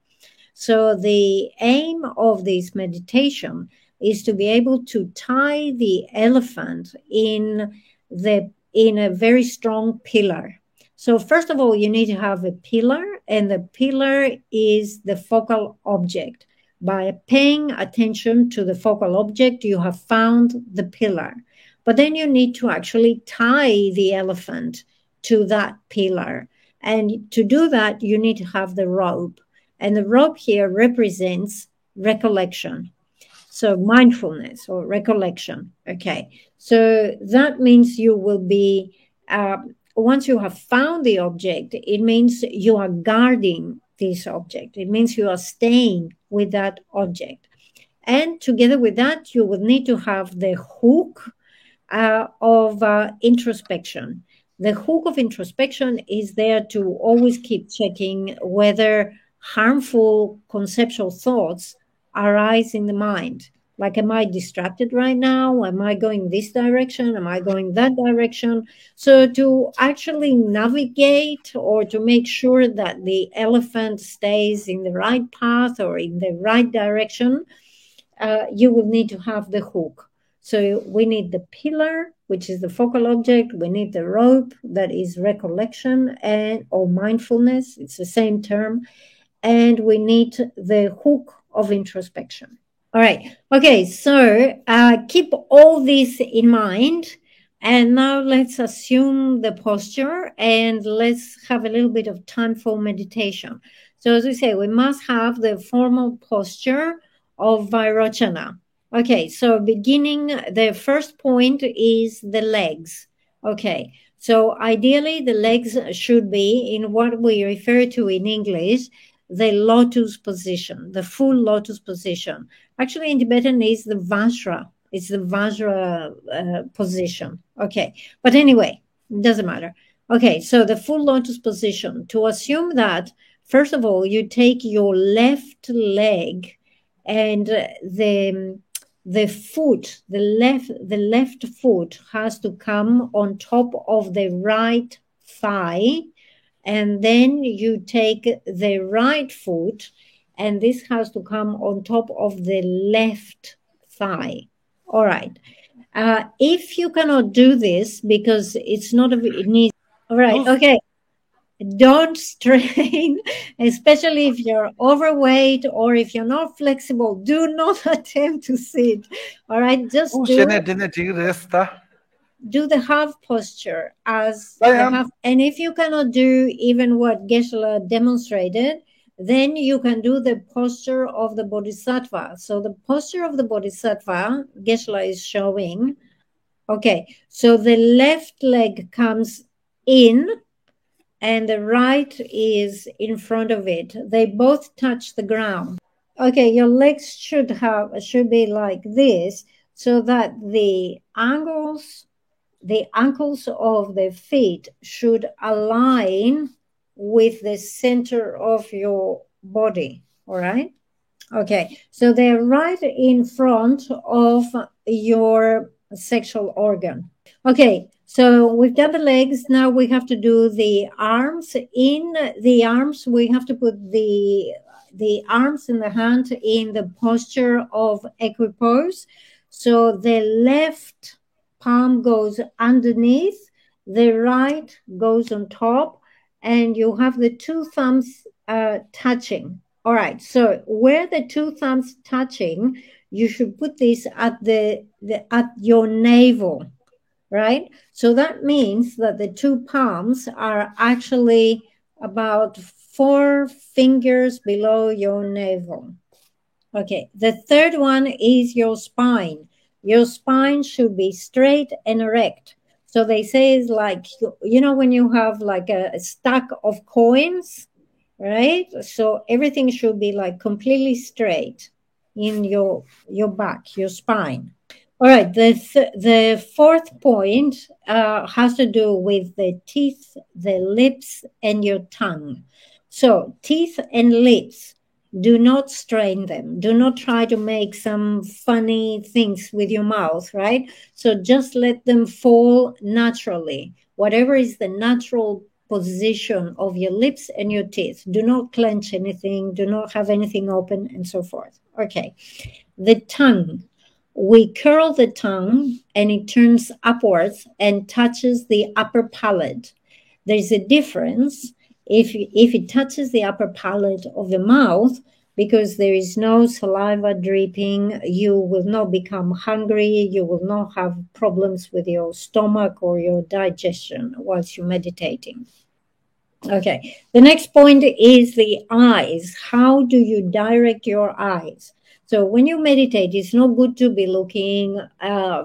So the aim of this meditation is to be able to tie the elephant in a very strong pillar. So first of all, you need to have a pillar, and the pillar is the focal object. By paying attention to the focal object, you have found the pillar. But then you need to actually tie the elephant to that pillar. And to do that, you need to have the rope. And the rope here represents recollection. So mindfulness or recollection. Okay. So that means you will be, once you have found the object, it means you are guarding this object. It means you are staying with that object. And together with that, you will need to have the hook of introspection. The hook of introspection is there to always keep checking whether harmful conceptual thoughts arise in the mind. Like, am I distracted right now? Am I going this direction? Am I going that direction? So to actually navigate or to make sure that the elephant stays in the right path or in the right direction, you will need to have the hook. So we need the pillar, which is the focal object. We need the rope, that is recollection or mindfulness. It's the same term. And we need the hook of introspection. All right. Okay. So keep all this in mind. And now let's assume the posture and let's have a little bit of time for meditation. So as we say, we must have the formal posture of Vairochana. Okay, so beginning, the first point is the legs. Okay, so ideally the legs should be in what we refer to in English, the lotus position, the full lotus position. Actually, in Tibetan is the Vajra. It's the Vajra position. Okay, but anyway, it doesn't matter. Okay, so the full lotus position. To assume that, first of all, you take your left leg and the foot, the left foot has to come on top of the right thigh, and then you take the right foot, and this has to come on top of the left thigh. All right. If you cannot do this because it's not it needs. All right. Okay. Don't strain, especially if you're overweight or if you're not flexible. Do not attempt to sit. All right, just do the half posture as the half. And if you cannot do even what Geshe-la demonstrated, then you can do the posture of the Bodhisattva. So the posture of the Bodhisattva, Geshe-la is showing. Okay, so the left leg comes in and the right is in front of it. They both touch the ground. Okay, your legs should be like this, so that the ankles of the feet should align with the center of your body. All right. Okay, so they're right in front of your sexual organ. Okay, so we've done the legs. Now we have to do the arms. In the arms, we have to put the arms and the hand in the posture of equipoise. So the left palm goes underneath, the right goes on top, and you have the two thumbs touching. All right, so where the two thumbs touching, you should put this at at your navel, right? So that means that the two palms are actually about 4 fingers below your navel. Okay, the third one is your spine. Your spine should be straight and erect. So they say it's like, you know, when you have like a stack of coins, right? So everything should be like completely straight in your back, your spine. All right, the fourth point has to do with the teeth, the lips, and your tongue. So teeth and lips, do not strain them. Do not try to make some funny things with your mouth, right? So just let them fall naturally. Whatever is the natural position of your lips and your teeth. Do not clench anything. Do not have anything open and so forth. Okay. The tongue. We curl the tongue and it turns upwards and touches the upper palate. There's a difference if it touches the upper palate of the mouth, because there is no saliva dripping, you will not become hungry, you will not have problems with your stomach or your digestion whilst you're meditating. Okay, the next point is the eyes. How do you direct your eyes? So when you meditate, it's not good to be looking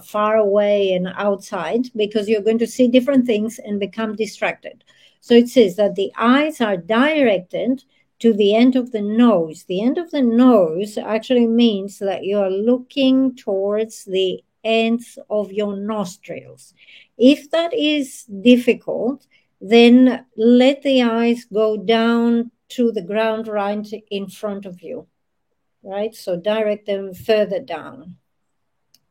far away and outside, because you're going to see different things and become distracted. So it says that the eyes are directed to the end of the nose. The end of the nose actually means that you are looking towards the ends of your nostrils. If that is difficult, then let the eyes go down to the ground right in front of you, right? So direct them further down.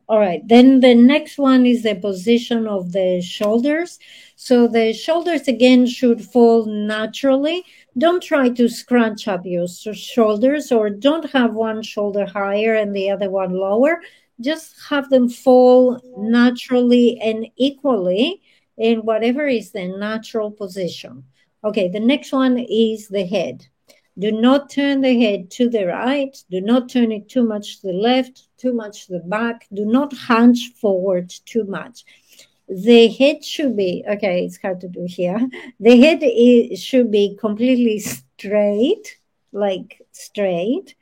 All right, then the next one is the position of the shoulders. So the shoulders again should fall naturally. Don't try to scrunch up your shoulders, or don't have one shoulder higher and the other one lower. Just have them fall naturally and equally in whatever is the natural position. Okay, the next one is the head. Do not turn the head to the right. Do not turn it too much to the left, too much to the back. Do not hunch forward too much. The head should be, okay, it's hard to do here. The head should be completely straight, like straight.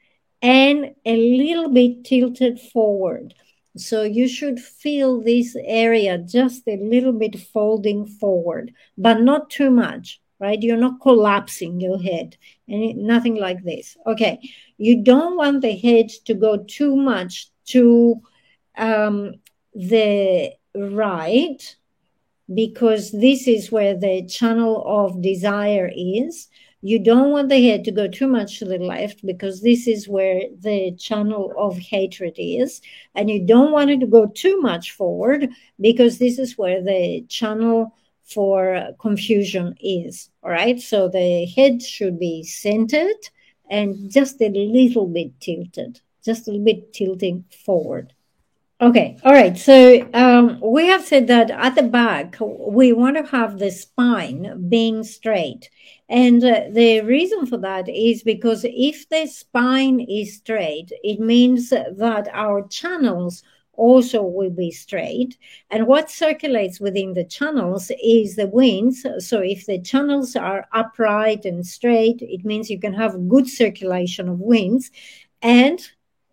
and a little bit tilted forward. So you should feel this area just a little bit folding forward, but not too much, right? You're not collapsing your head and nothing like this. Okay. You don't want the head to go too much to the right, because this is where the channel of desire is. You don't want the head to go too much to the left, because this is where the channel of hatred is. And you don't want it to go too much forward, because this is where the channel for confusion is. All right. So the head should be centered and just a little bit tilted, just a little bit tilting forward. Okay, all right. So we have said that at the back, we want to have the spine being straight. And the reason for that is because if the spine is straight, it means that our channels also will be straight. And what circulates within the channels is the winds. So if the channels are upright and straight, it means you can have good circulation of winds. And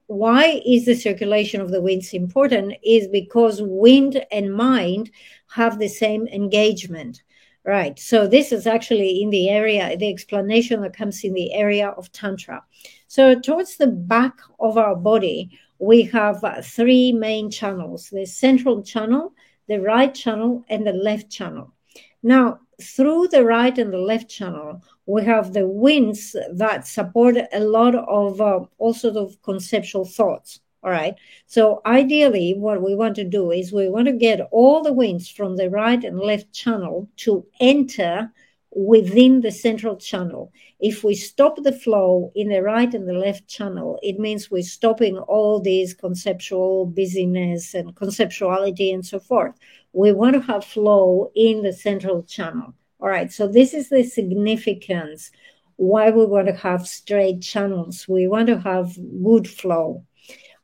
why is the circulation of the winds important? Is because wind and mind have the same engagement, right? So this is actually in the area, the explanation that comes in the area of Tantra. So towards the back of our body, we have three main channels: the central channel, the right channel, and the left channel. Now, through the right and the left channel, we have the winds that support a lot of all sorts of conceptual thoughts. All right. So ideally, what we want to do is we want to get all the winds from the right and left channel to enter within the central channel. If we stop the flow in the right and the left channel, it means we're stopping all these conceptual busyness and conceptuality and so forth. We want to have flow in the central channel. All right, so this is the significance why we want to have straight channels. We want to have good flow.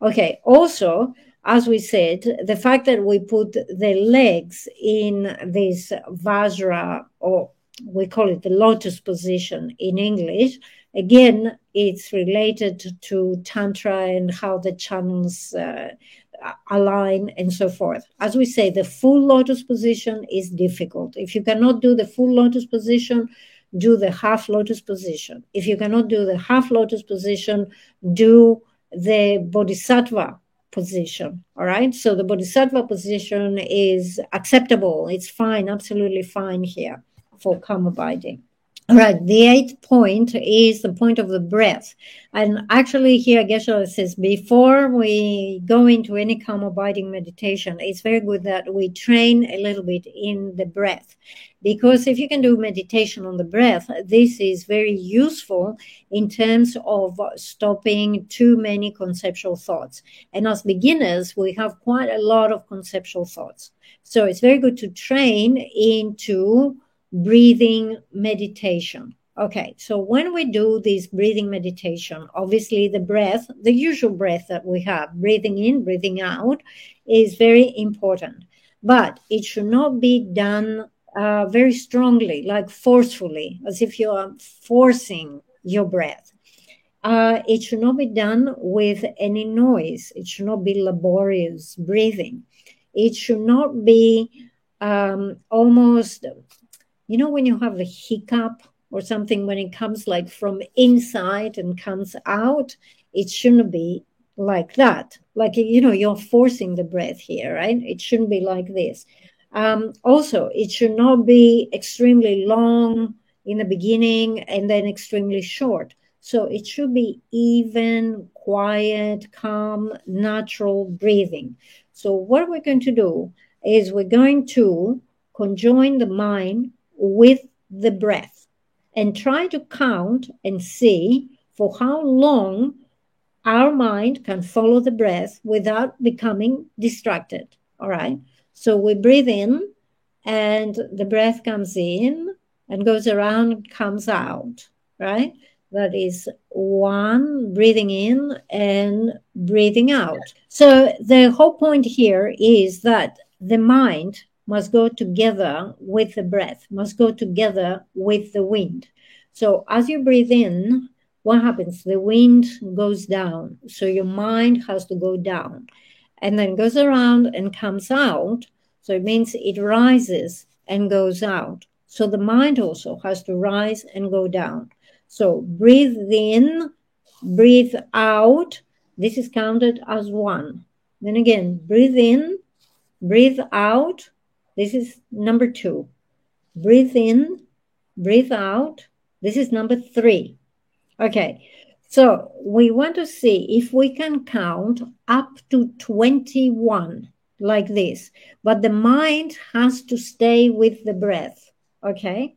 Okay, also, as we said, the fact that we put the legs in this Vajra, or we call it the lotus position in English, again, it's related to Tantra and how the channels align and so forth. As we say, the full lotus position is difficult. If you cannot do the full lotus position, do the half lotus position. If you cannot do the half lotus position, do the bodhisattva position. All right. So the bodhisattva position is acceptable. It's fine, absolutely fine here for calm abiding. All right, the 8th point is the point of the breath. And actually here Geshe says, before we go into any calm abiding meditation, it's very good that we train a little bit in the breath. Because if you can do meditation on the breath, this is very useful in terms of stopping too many conceptual thoughts. And as beginners, we have quite a lot of conceptual thoughts. So it's very good to train into breathing meditation. Okay, so when we do this breathing meditation, obviously the breath, the usual breath that we have, breathing in, breathing out, is very important. But it should not be done very strongly, like forcefully, as if you are forcing your breath. It should not be done with any noise. It should not be laborious breathing. It should not be almost... You know, when you have a hiccup or something, when it comes like from inside and comes out, it shouldn't be like that. Like, you know, you're forcing the breath here, right? It shouldn't be like this. Also, it should not be extremely long in the beginning and then extremely short. So it should be even, quiet, calm, natural breathing. So what we're going to do is we're going to conjoin the mind with the breath and try to count and see for how long our mind can follow the breath without becoming distracted. All right. So we breathe in and the breath comes in and goes around, comes out, right? That is 1, breathing in and breathing out. So the whole point here is that the mind must go together with the breath, must go together with the wind. So as you breathe in, what happens? The wind goes down. So your mind has to go down and then goes around and comes out. So it means it rises and goes out. So the mind also has to rise and go down. So breathe in, breathe out. This is counted as 1. Then again, breathe in, breathe out. This is number 2. Breathe in, breathe out. This is number 3. Okay, so we want to see if we can count up to 21 like this, but the mind has to stay with the breath, okay?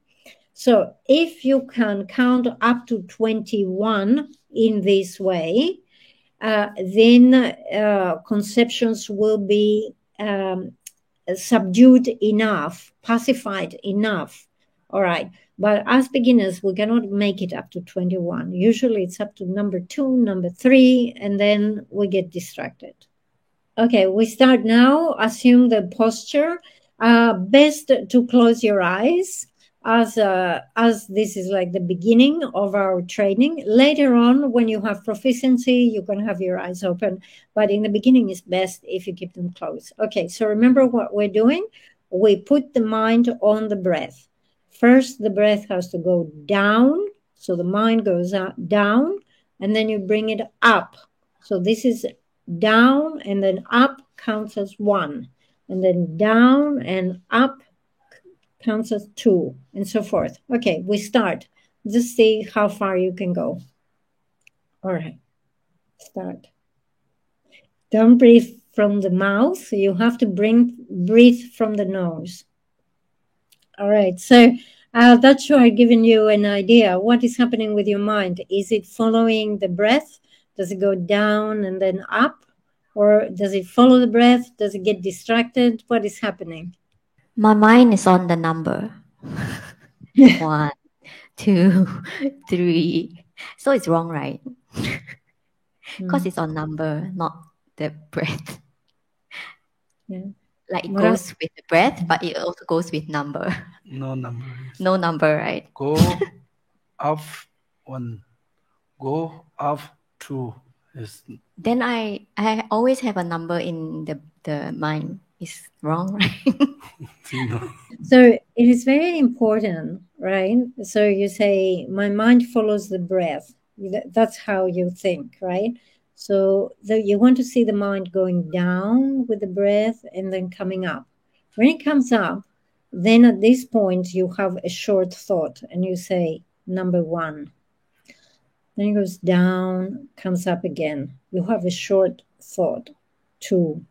So if you can count up to 21 in this way, then conceptions will be subdued enough, pacified enough, all right? But as beginners, we cannot make it up to 21. Usually it's up to number 2, number 3, and then we get distracted. Okay, we start now. Assume the posture. Best to close your eyes as this is like the beginning of our training. Later on, when you have proficiency, you can have your eyes open. But in the beginning, it's best if you keep them closed. Okay, so remember what we're doing. We put the mind on the breath. First, the breath has to go down. So the mind goes down, and then you bring it up. So this is down, and then up counts as 1. And then down and up counts as 2, and so forth. Okay, we start. Just see how far you can go. All right, start. Don't breathe from the mouth. You have to breathe from the nose. All right, so that should have given you an idea. What is happening with your mind? Is it following the breath? Does it go down and then up? Or does it follow the breath? Does it get distracted? What is happening? My mind is on the number. 1, 2, 3. So it's wrong, right? Because it's on number, not the breath. Yeah. Like it goes with the breath, but it also goes with number. No number. No number, right? Go up 1. Go up 2. Then I always have a number in the mind. It's wrong, right? So it is very important, right? So you say, my mind follows the breath. That's how you think, right? So you want to see the mind going down with the breath and then coming up. When it comes up, then at this point you have a short thought and you say, number 1. Then it goes down, comes up again. You have a short thought, 2,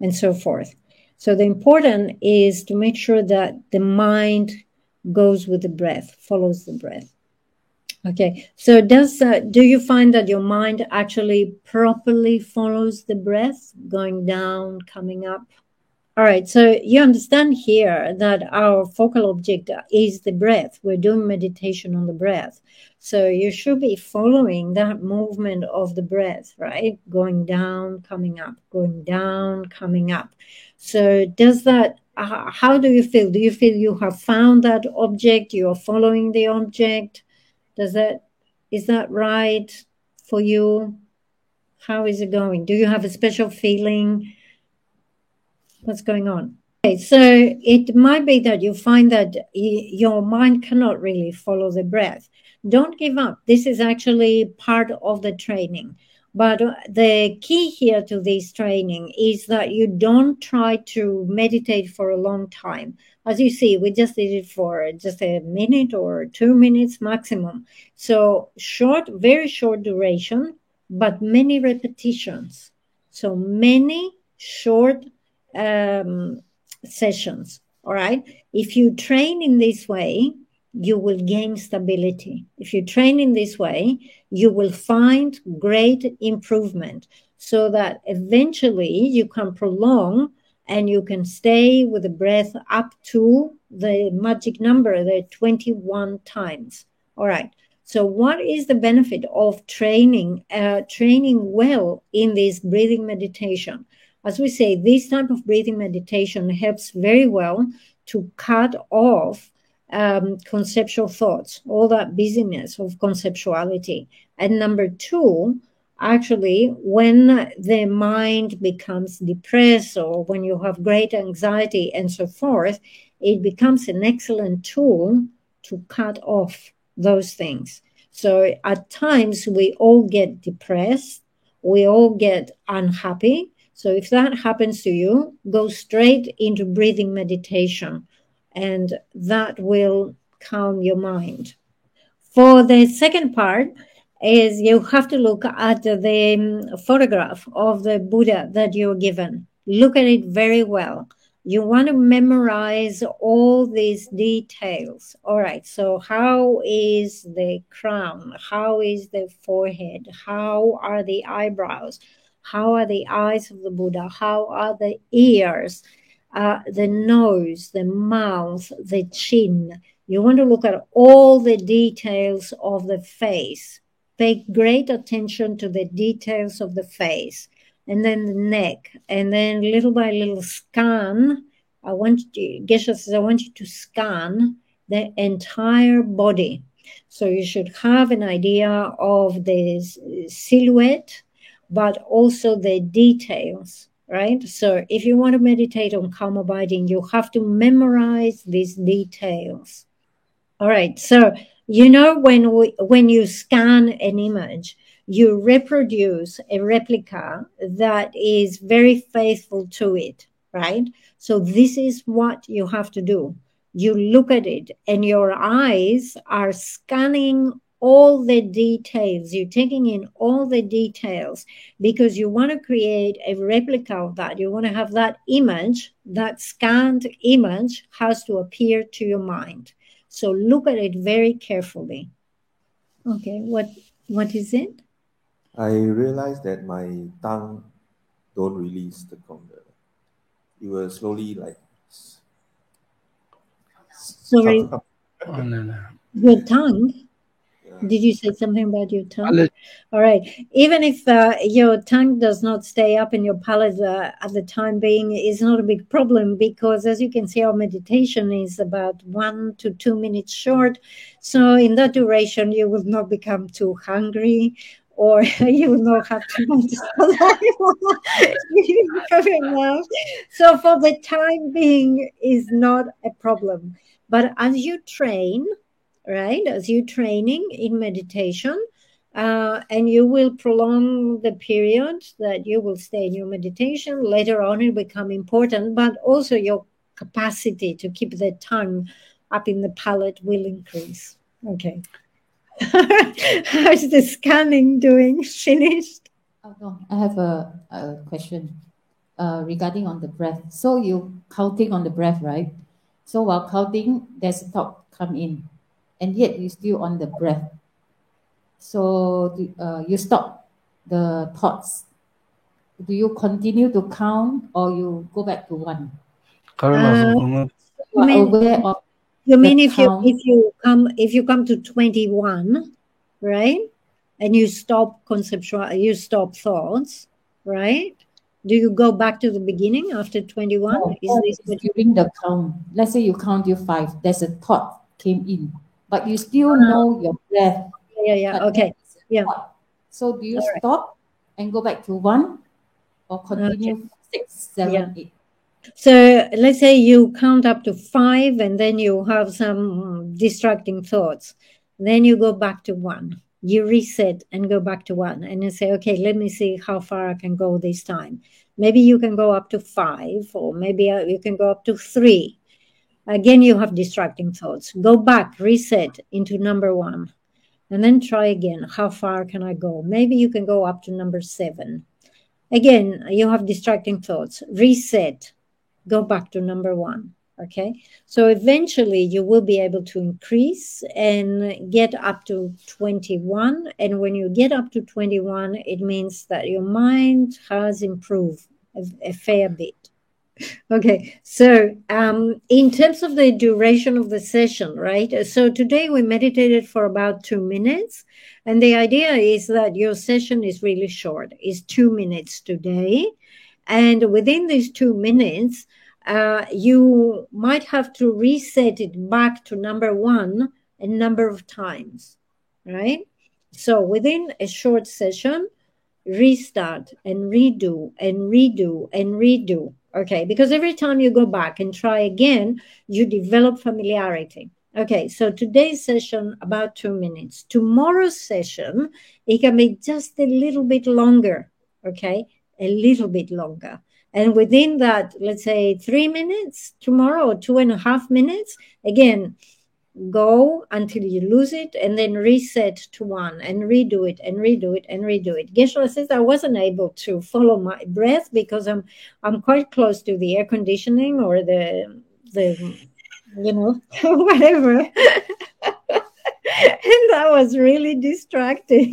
and so forth. So the important is to make sure that the mind goes with the breath, follows the breath. Okay, so do you find that your mind actually properly follows the breath, going down, coming up? All right, so you understand here that our focal object is the breath. We're doing meditation on the breath. So you should be following that movement of the breath, right? Going down, coming up, going down, coming up. So how do you feel? Do you feel you have found that object? You are following the object? Is that right for you? How is it going? Do you have a special feeling? What's going on? Okay, so it might be that you find that your mind cannot really follow the breath. Don't give up. This is actually part of the training. But the key here to this training is that you don't try to meditate for a long time. As you see, we just did it for just a minute or 2 minutes maximum. So short, very short duration, but many repetitions. So many short sessions. All right. If you train in this way, you will gain stability. If you train in this way, you will find great improvement so that eventually you can prolong and you can stay with the breath up to the magic number, the 21 times. All right. So what is the benefit of training well in this breathing meditation? As we say, this type of breathing meditation helps very well to cut off conceptual thoughts, all that busyness of conceptuality. And number two, actually, when the mind becomes depressed or when you have great anxiety and so forth, it becomes an excellent tool to cut off those things. So at times we all get depressed, we all get unhappy. So if that happens to you, go straight into breathing meditation, and that will calm your mind. For the second part, is you have to look at the photograph of the Buddha that you're given. Look at it very well. You want to memorize all these details. All right, so how is the crown? How is the forehead? How are the eyebrows? How are the eyes of the Buddha? How are the ears? The nose, the mouth, the chin. You want to look at all the details of the face. Pay great attention to the details of the face, and then the neck, and then little by little scan. Geshe says, I want you to scan the entire body. So you should have an idea of the silhouette, but also the details, right? So if you want to meditate on calm abiding, you have to memorize these details. All right, so you know when you scan an image, you reproduce a replica that is very faithful to it, right? So this is what you have to do. You look at it and your eyes are scanning all the details. You're taking in all the details because you want to create a replica of that. You want to have that image, that scanned image has to appear to your mind. So look at it very carefully. Okay, what is it? I realized that my tongue don't really stick on it will slowly like. Sorry, Oh, no. your tongue? Did you say something about your tongue? All right. Even if your tongue does not stay up in your palate at the time being, is not a big problem because, as you can see, our meditation is about 1 to 2 minutes short. So in that duration, you will not become too hungry, or you will not have too much. So for the time being, is not a problem. But as you train, right, as you're training in meditation, and you will prolong the period that you will stay in your meditation, later on it will become important, but also your capacity to keep the tongue up in the palate will increase. Okay. How's the scanning doing? Finished? Oh, no, I have a question regarding on the breath. So you counting on the breath, right? So while counting, there's a thought come in, and yet you still on the breath. So you stop the thoughts. Do you continue to count or you go back to 1? You are aware of. You mean if you come to 21, right, and you stop you stop thoughts, right? Do you go back to the beginning after 21? No, is this during the count? Let's say you count your 5. There's a thought came in, but you still know your breath. Yeah. Okay. Yeah. So do you stop and go back to 1, or continue 6, 7, 8? So let's say you count up to 5 and then you have some distracting thoughts. Then you go back to 1. You reset and go back to 1 and you say, okay, let me see how far I can go this time. Maybe you can go up to 5 or maybe you can go up to 3. Again, you have distracting thoughts. Go back, reset into number 1 and then try again. How far can I go? Maybe you can go up to number 7. Again, you have distracting thoughts. Reset. Go back to number 1, okay? So eventually you will be able to increase and get up to 21. And when you get up to 21, it means that your mind has improved a fair bit. Okay, so in terms of the duration of the session, right? So today we meditated for about 2 minutes. And the idea is that your session is really short. It's 2 minutes today. And within these 2 minutes, you might have to reset it back to number 1 a number of times, right? So within a short session, restart and redo and redo and redo. Okay, because every time you go back and try again, you develop familiarity. Okay, so today's session, about 2 minutes. Tomorrow's session, it can be just a little bit longer, okay? A little bit longer. And within that, let's say 3 minutes tomorrow or 2.5 minutes, again, go until you lose it and then reset to 1 and redo it and redo it and redo it. Geshe says I wasn't able to follow my breath because I'm quite close to the air conditioning or the you know, whatever. And that was really distracting.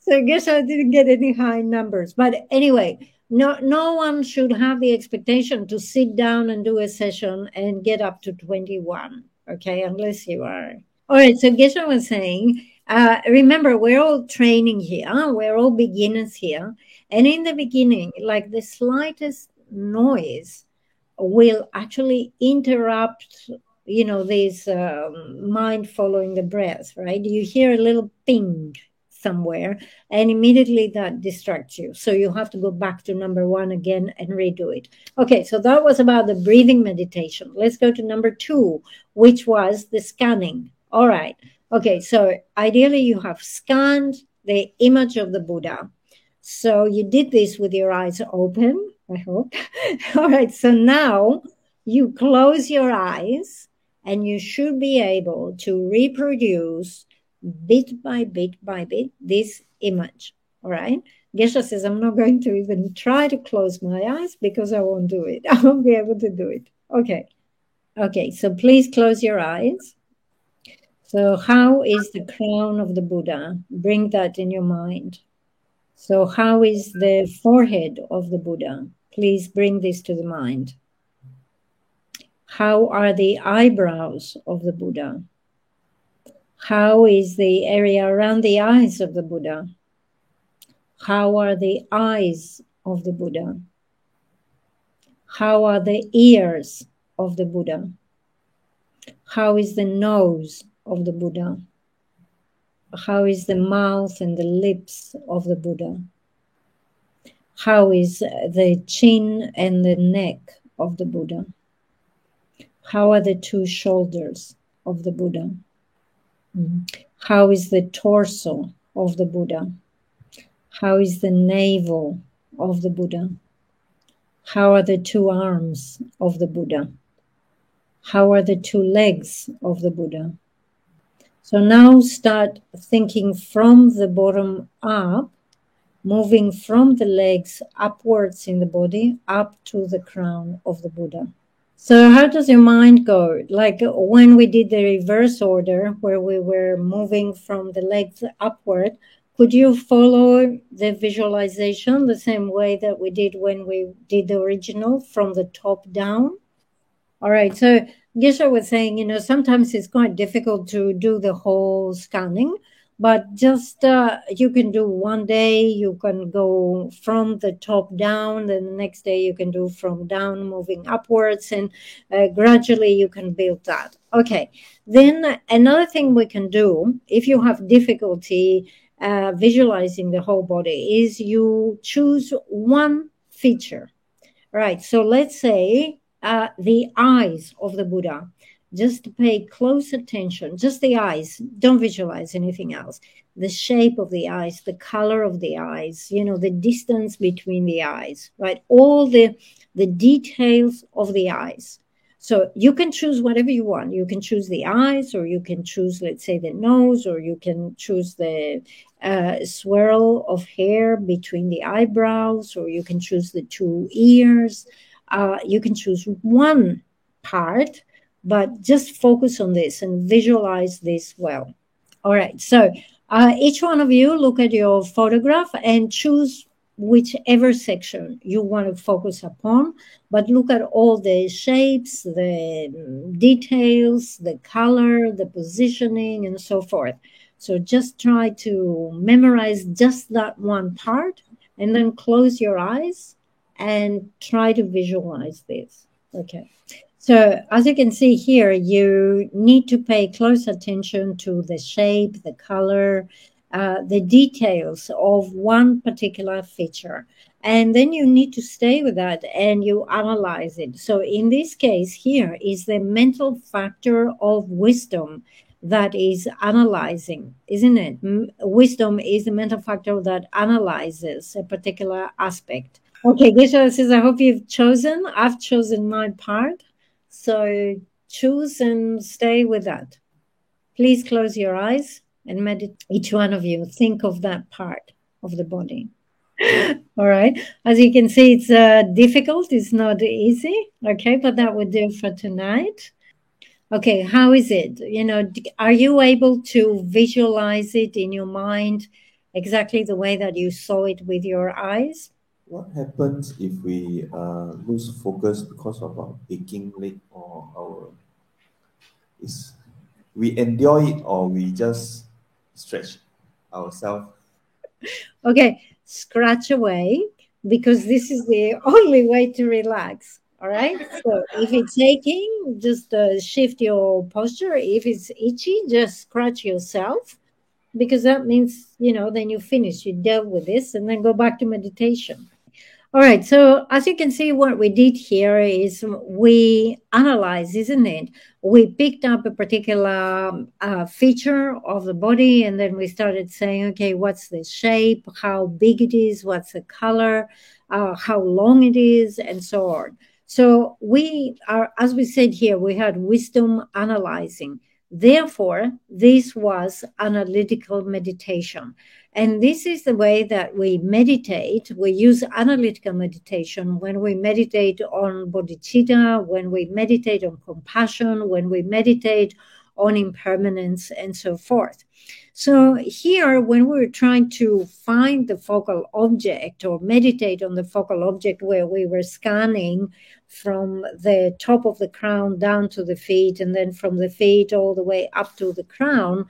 So I guess I didn't get any high numbers. But anyway, no one should have the expectation to sit down and do a session and get up to 21, okay, unless you are. All right, so Geshe was saying, remember, we're all training here. We're all beginners here. And in the beginning, like the slightest noise will actually interrupt, you know, this mind following the breath, right? You hear a little ping somewhere and immediately that distracts you. So you have to go back to number 1 again and redo it. Okay, so that was about the breathing meditation. Let's go to number 2, which was the scanning. All right. Okay, so ideally you have scanned the image of the Buddha. So you did this with your eyes open, I hope. All right, so now you close your eyes and you should be able to reproduce bit by bit by bit this image. All right. Geshe says, I'm not going to even try to close my eyes because I won't do it. I won't be able to do it. Okay. Okay. So please close your eyes. So how is the crown of the Buddha? Bring that in your mind. So how is the forehead of the Buddha? Please bring this to the mind. How are the eyebrows of the Buddha? How is the area around the eyes of the Buddha? How are the eyes of the Buddha? How are the ears of the Buddha? How is the nose of the Buddha? How is the mouth and the lips of the Buddha? How is the chin and the neck of the Buddha? How are the 2 shoulders of the Buddha? How is the torso of the Buddha? How is the navel of the Buddha? How are the 2 arms of the Buddha? How are the 2 legs of the Buddha? So now start thinking from the bottom up, moving from the legs upwards in the body, up to the crown of the Buddha. So how does your mind go? Like when we did the reverse order, where we were moving from the legs upward, could you follow the visualization the same way that we did when we did the original, from the top down? All right, so Geshe was saying, you know, sometimes it's quite difficult to do the whole scanning, but just you can do one day, you can go from the top down, then the next day you can do from down moving upwards, and gradually you can build that. Okay, then another thing we can do, if you have difficulty visualizing the whole body, is you choose one feature. Right, so let's say the eyes of the Buddha. Just pay close attention, just the eyes, don't visualize anything else. The shape of the eyes, the color of the eyes, you know, the distance between the eyes, right? All the details of the eyes. So you can choose whatever you want. You can choose the eyes, or you can choose, let's say, the nose, or you can choose the swirl of hair between the eyebrows, or you can choose the 2 ears. You can choose one part, but just focus on this and visualize this well. All right, so each one of you look at your photograph and choose whichever section you want to focus upon, but look at all the shapes, the details, the color, the positioning, and so forth. So just try to memorize just that one part and then close your eyes and try to visualize this. Okay. So as you can see here, you need to pay close attention to the shape, the color, the details of one particular feature. And then you need to stay with that and you analyze it. So in this case here is the mental factor of wisdom that is analyzing, isn't it? Wisdom is the mental factor that analyzes a particular aspect. Okay, Geshe says, I hope you've chosen. I've chosen my part. So choose and stay with that. Please close your eyes and meditate. Each one of you, think of that part of the body. All right. As you can see, it's difficult. It's not easy. Okay, but that would do for tonight. Okay, how is it? You know, are you able to visualize it in your mind exactly the way that you saw it with your eyes? What happens if we lose focus because of our aching leg or we endure it or we just stretch ourselves? Okay, scratch away because this is the only way to relax. All right. So if it's aching, just shift your posture. If it's itchy, just scratch yourself because that means, you know, then you finish, you dealt with this and then go back to meditation. All right, so as you can see, what we did here is we analyzed, isn't it? We picked up a particular feature of the body, and then we started saying, okay, what's the shape, how big it is, what's the color, how long it is, and so on. So we are, as we said here, we had wisdom analyzing. Therefore, this was analytical meditation. And this is the way that we meditate. We use analytical meditation when we meditate on bodhicitta, when we meditate on compassion, when we meditate on impermanence, and so forth. So here, when we're trying to find the focal object or meditate on the focal object where we were scanning from the top of the crown down to the feet, and then from the feet all the way up to the crown,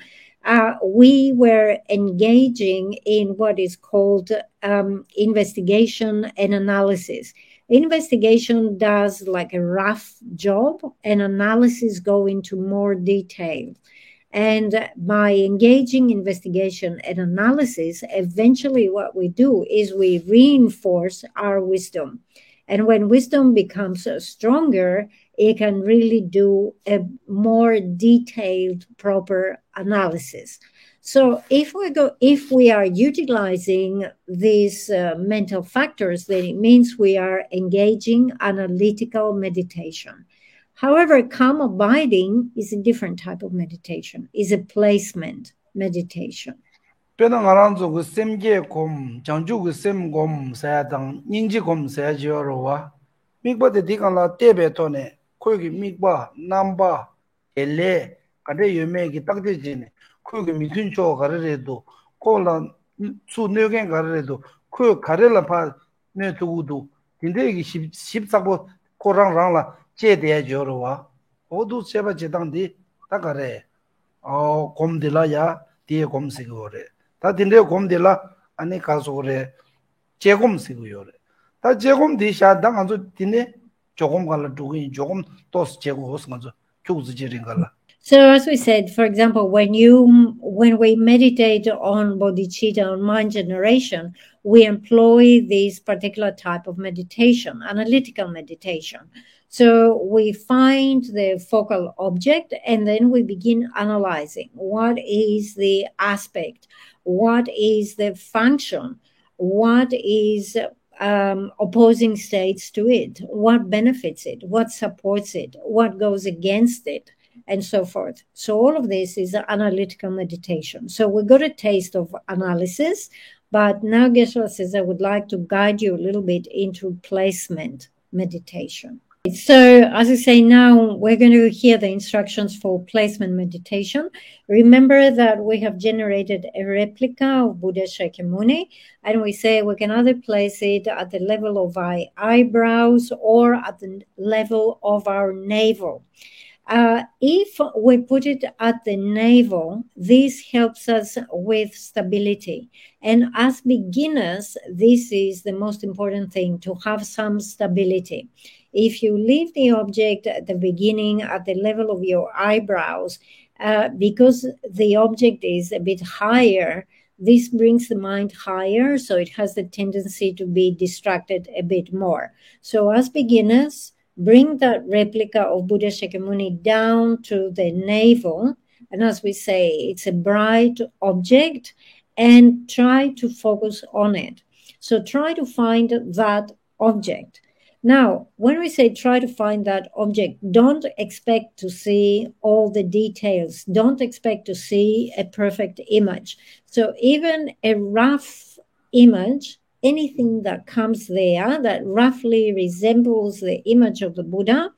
we were engaging in what is called investigation and analysis. Investigation does like a rough job, and analysis go into more detail. And by engaging investigation and analysis, eventually what we do is we reinforce our wisdom. And when wisdom becomes stronger, it can really do a more detailed, proper analysis. So if we are utilizing these mental factors, then it means we are engaging analytical meditation. However, calm abiding is a different type of meditation, is a placement meditation. Pena ngaranzo gu semje kom, jangju gu sem gom sayadang, nyingji gom sayajiyorowa. Mikba de dikangla tebe tone, koyogi mikba, namba, ele, kade yume ki takde jine, koyogi mituncho gararedo, kola su nyogen gararedo, koyo karela pa nyo tugudu, dindegi shibsakbo korang rangla che deya jiyorowa. Odu seba jedangdi, takare, gomdila ya, diye gom sigore. 다 딘데 곰딜라 아니 가서래 제곰 쓰고요래 다 제곰 디샤당 안서 딘데 조금 갈라 두긴 조금 또 제고 호스가서 교즈지린 갈라. So as we said, for example, when we meditate on bodhicitta, on mind generation, we employ this particular type of meditation, analytical meditation. So we find the focal object and then we begin analyzing what is the aspect, what is the function, what is opposing states to it, what benefits it, what supports it, what goes against it, and so forth. So all of this is analytical meditation. So we got a taste of analysis, but now Geshe says I would like to guide you a little bit into placement meditation. So as I say now, we're going to hear the instructions for placement meditation. Remember that we have generated a replica of Buddha Shakyamuni, and we say we can either place it at the level of our eyebrows or at the level of our navel. If we put it at the navel, this helps us with stability. And as beginners, this is the most important thing, to have some stability. If you leave the object at the beginning at the level of your eyebrows, because the object is a bit higher, this brings the mind higher, so it has the tendency to be distracted a bit more. So as beginners, bring that replica of Buddha Shakyamuni down to the navel, and as we say, it's a bright object, and try to focus on it. So try to find that object. Now, when we say try to find that object, don't expect to see all the details. Don't expect to see a perfect image. So even a rough image, anything that comes there that roughly resembles the image of the Buddha,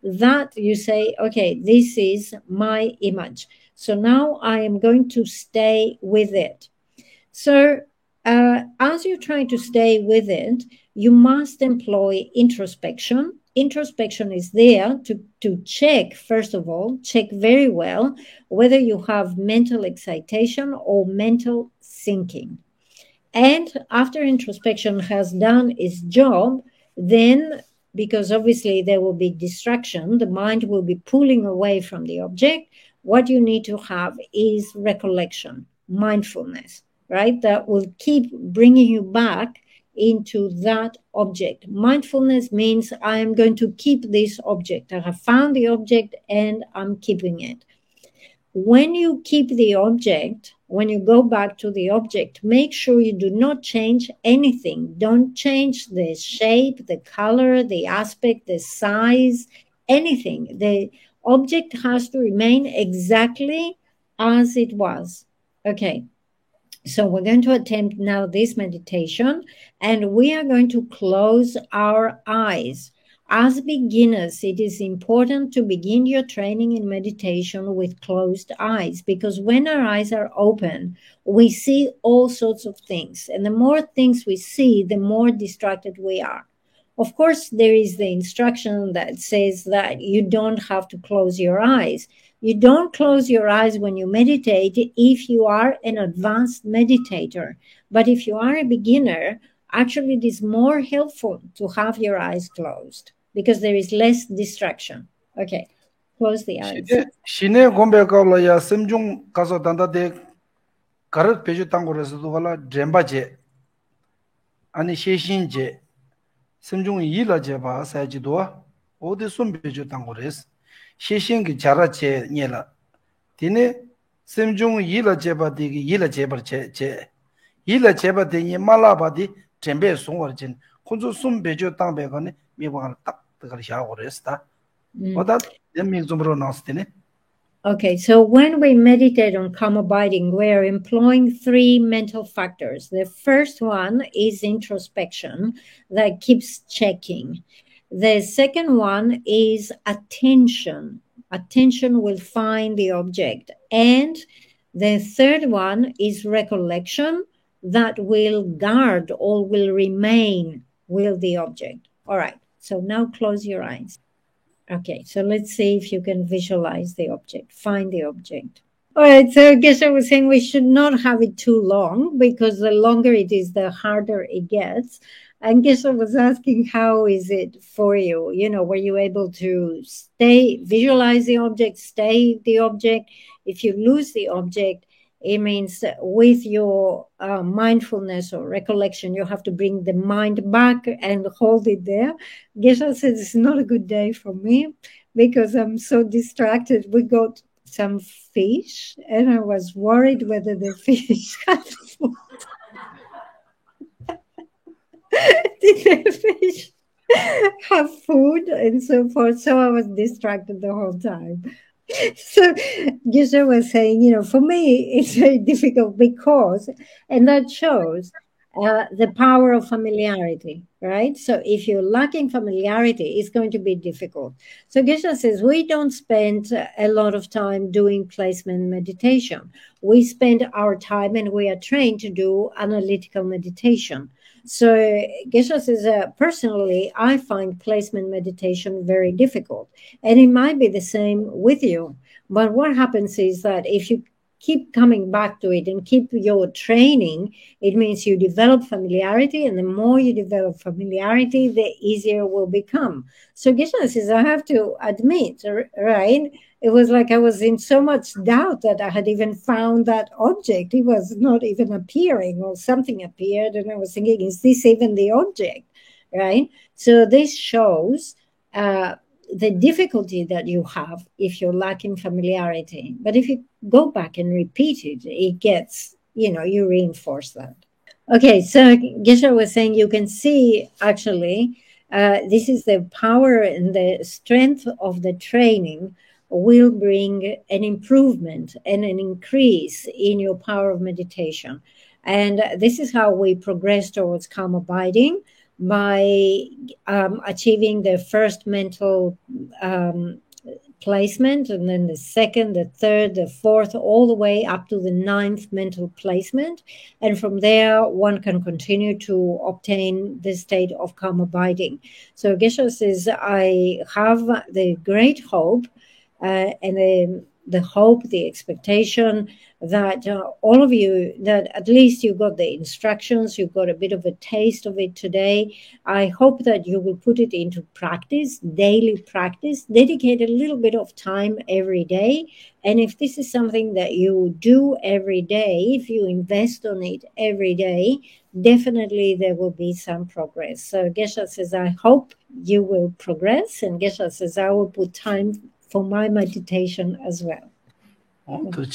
that you say, okay, this is my image. So now I am going to stay with it. So as you're trying to stay with it, you must employ introspection. Introspection is there to check, first of all, check very well whether you have mental excitation or mental thinking. And after introspection has done its job, then, because obviously there will be distraction, the mind will be pulling away from the object, what you need to have is recollection, mindfulness, right? That will keep bringing you back into that object. Mindfulness means I am going to keep this object. I have found the object and I'm keeping it. When you keep the object, when you go back to the object, make sure you do not change anything. Don't change the shape, the color, the aspect, the size, anything. The object has to remain exactly as it was. Okay. So we're going to attempt now this meditation, and we are going to close our eyes. As beginners, it is important to begin your training in meditation with closed eyes, because when our eyes are open, we see all sorts of things. And the more things we see, the more distracted we are. Of course, there is the instruction that says that you don't have to close your eyes. You don't close your eyes when you meditate if you are an advanced meditator. But if you are a beginner, actually it is more helpful to have your eyes closed because there is less distraction. Okay, close the eyes. Shine gombe kaula ya semjung kaso danda de karat peju tangorese do wala dremba je ani sheshin je semjung yila je ba saji do ode sum peju tangores sheshin ki jara je nyela dine semjung yila je ba de yila je bar je yila je ba de ni mala ba di drembe songor jin kunzu sum peju tangbe gane mi ba tak takar sha gores ta oda dem zumro nastine. Okay, so when we meditate on calm abiding, we are employing 3 mental factors. The first one is introspection that keeps checking. The second one is attention. Attention will find the object. And the third one is recollection that will guard or will remain with the object. All right, so now close your eyes. Okay, so let's see if you can visualize the object, find the object. All right, so I guess I was saying we should not have it too long because the longer it is, the harder it gets. And guess I was asking, how is it for you? You know, were you able to visualize the object, stay the object? If you lose the object, it means with your mindfulness or recollection, you have to bring the mind back and hold it there. Geshe says it's not a good day for me because I'm so distracted. We got some fish and I was worried whether the fish had food. Did the fish have food and so forth? So I was distracted the whole time. So Geshe was saying, you know, for me, it's very difficult because, and that shows the power of familiarity, right? So if you're lacking familiarity, it's going to be difficult. So Geshe says, we don't spend a lot of time doing placement meditation. We spend our time and we are trained to do analytical meditation. So Geshe says, personally, I find placement meditation very difficult, and it might be the same with you. But what happens is that if you keep coming back to it and keep your training, it means you develop familiarity, and the more you develop familiarity, the easier it will become. So Geshe says, I have to admit, right? It was like I was in so much doubt that I had even found that object. It was not even appearing, or something appeared, and I was thinking, is this even the object, right? So this shows the difficulty that you have if you're lacking familiarity. But if you go back and repeat it, it gets, you reinforce that. Okay, so Geshe was saying you can see, actually, this is the power and the strength of the training will bring an improvement and an increase in your power of meditation. And this is how we progress towards calm abiding, by achieving the first mental placement, and then the second, the third, the fourth, all the way up to the 9th mental placement. And from there, one can continue to obtain the state of calm abiding. So Geshe says, I have the great hope and the hope, the expectation that all of you, that at least you got the instructions, you got a bit of a taste of it today. I hope that you will put it into practice, daily practice, dedicate a little bit of time every day. And if this is something that you do every day, if you invest on it every day, definitely there will be some progress. So Geshe says, I hope you will progress. And Geshe says, I will put time for my meditation as well. Oh, to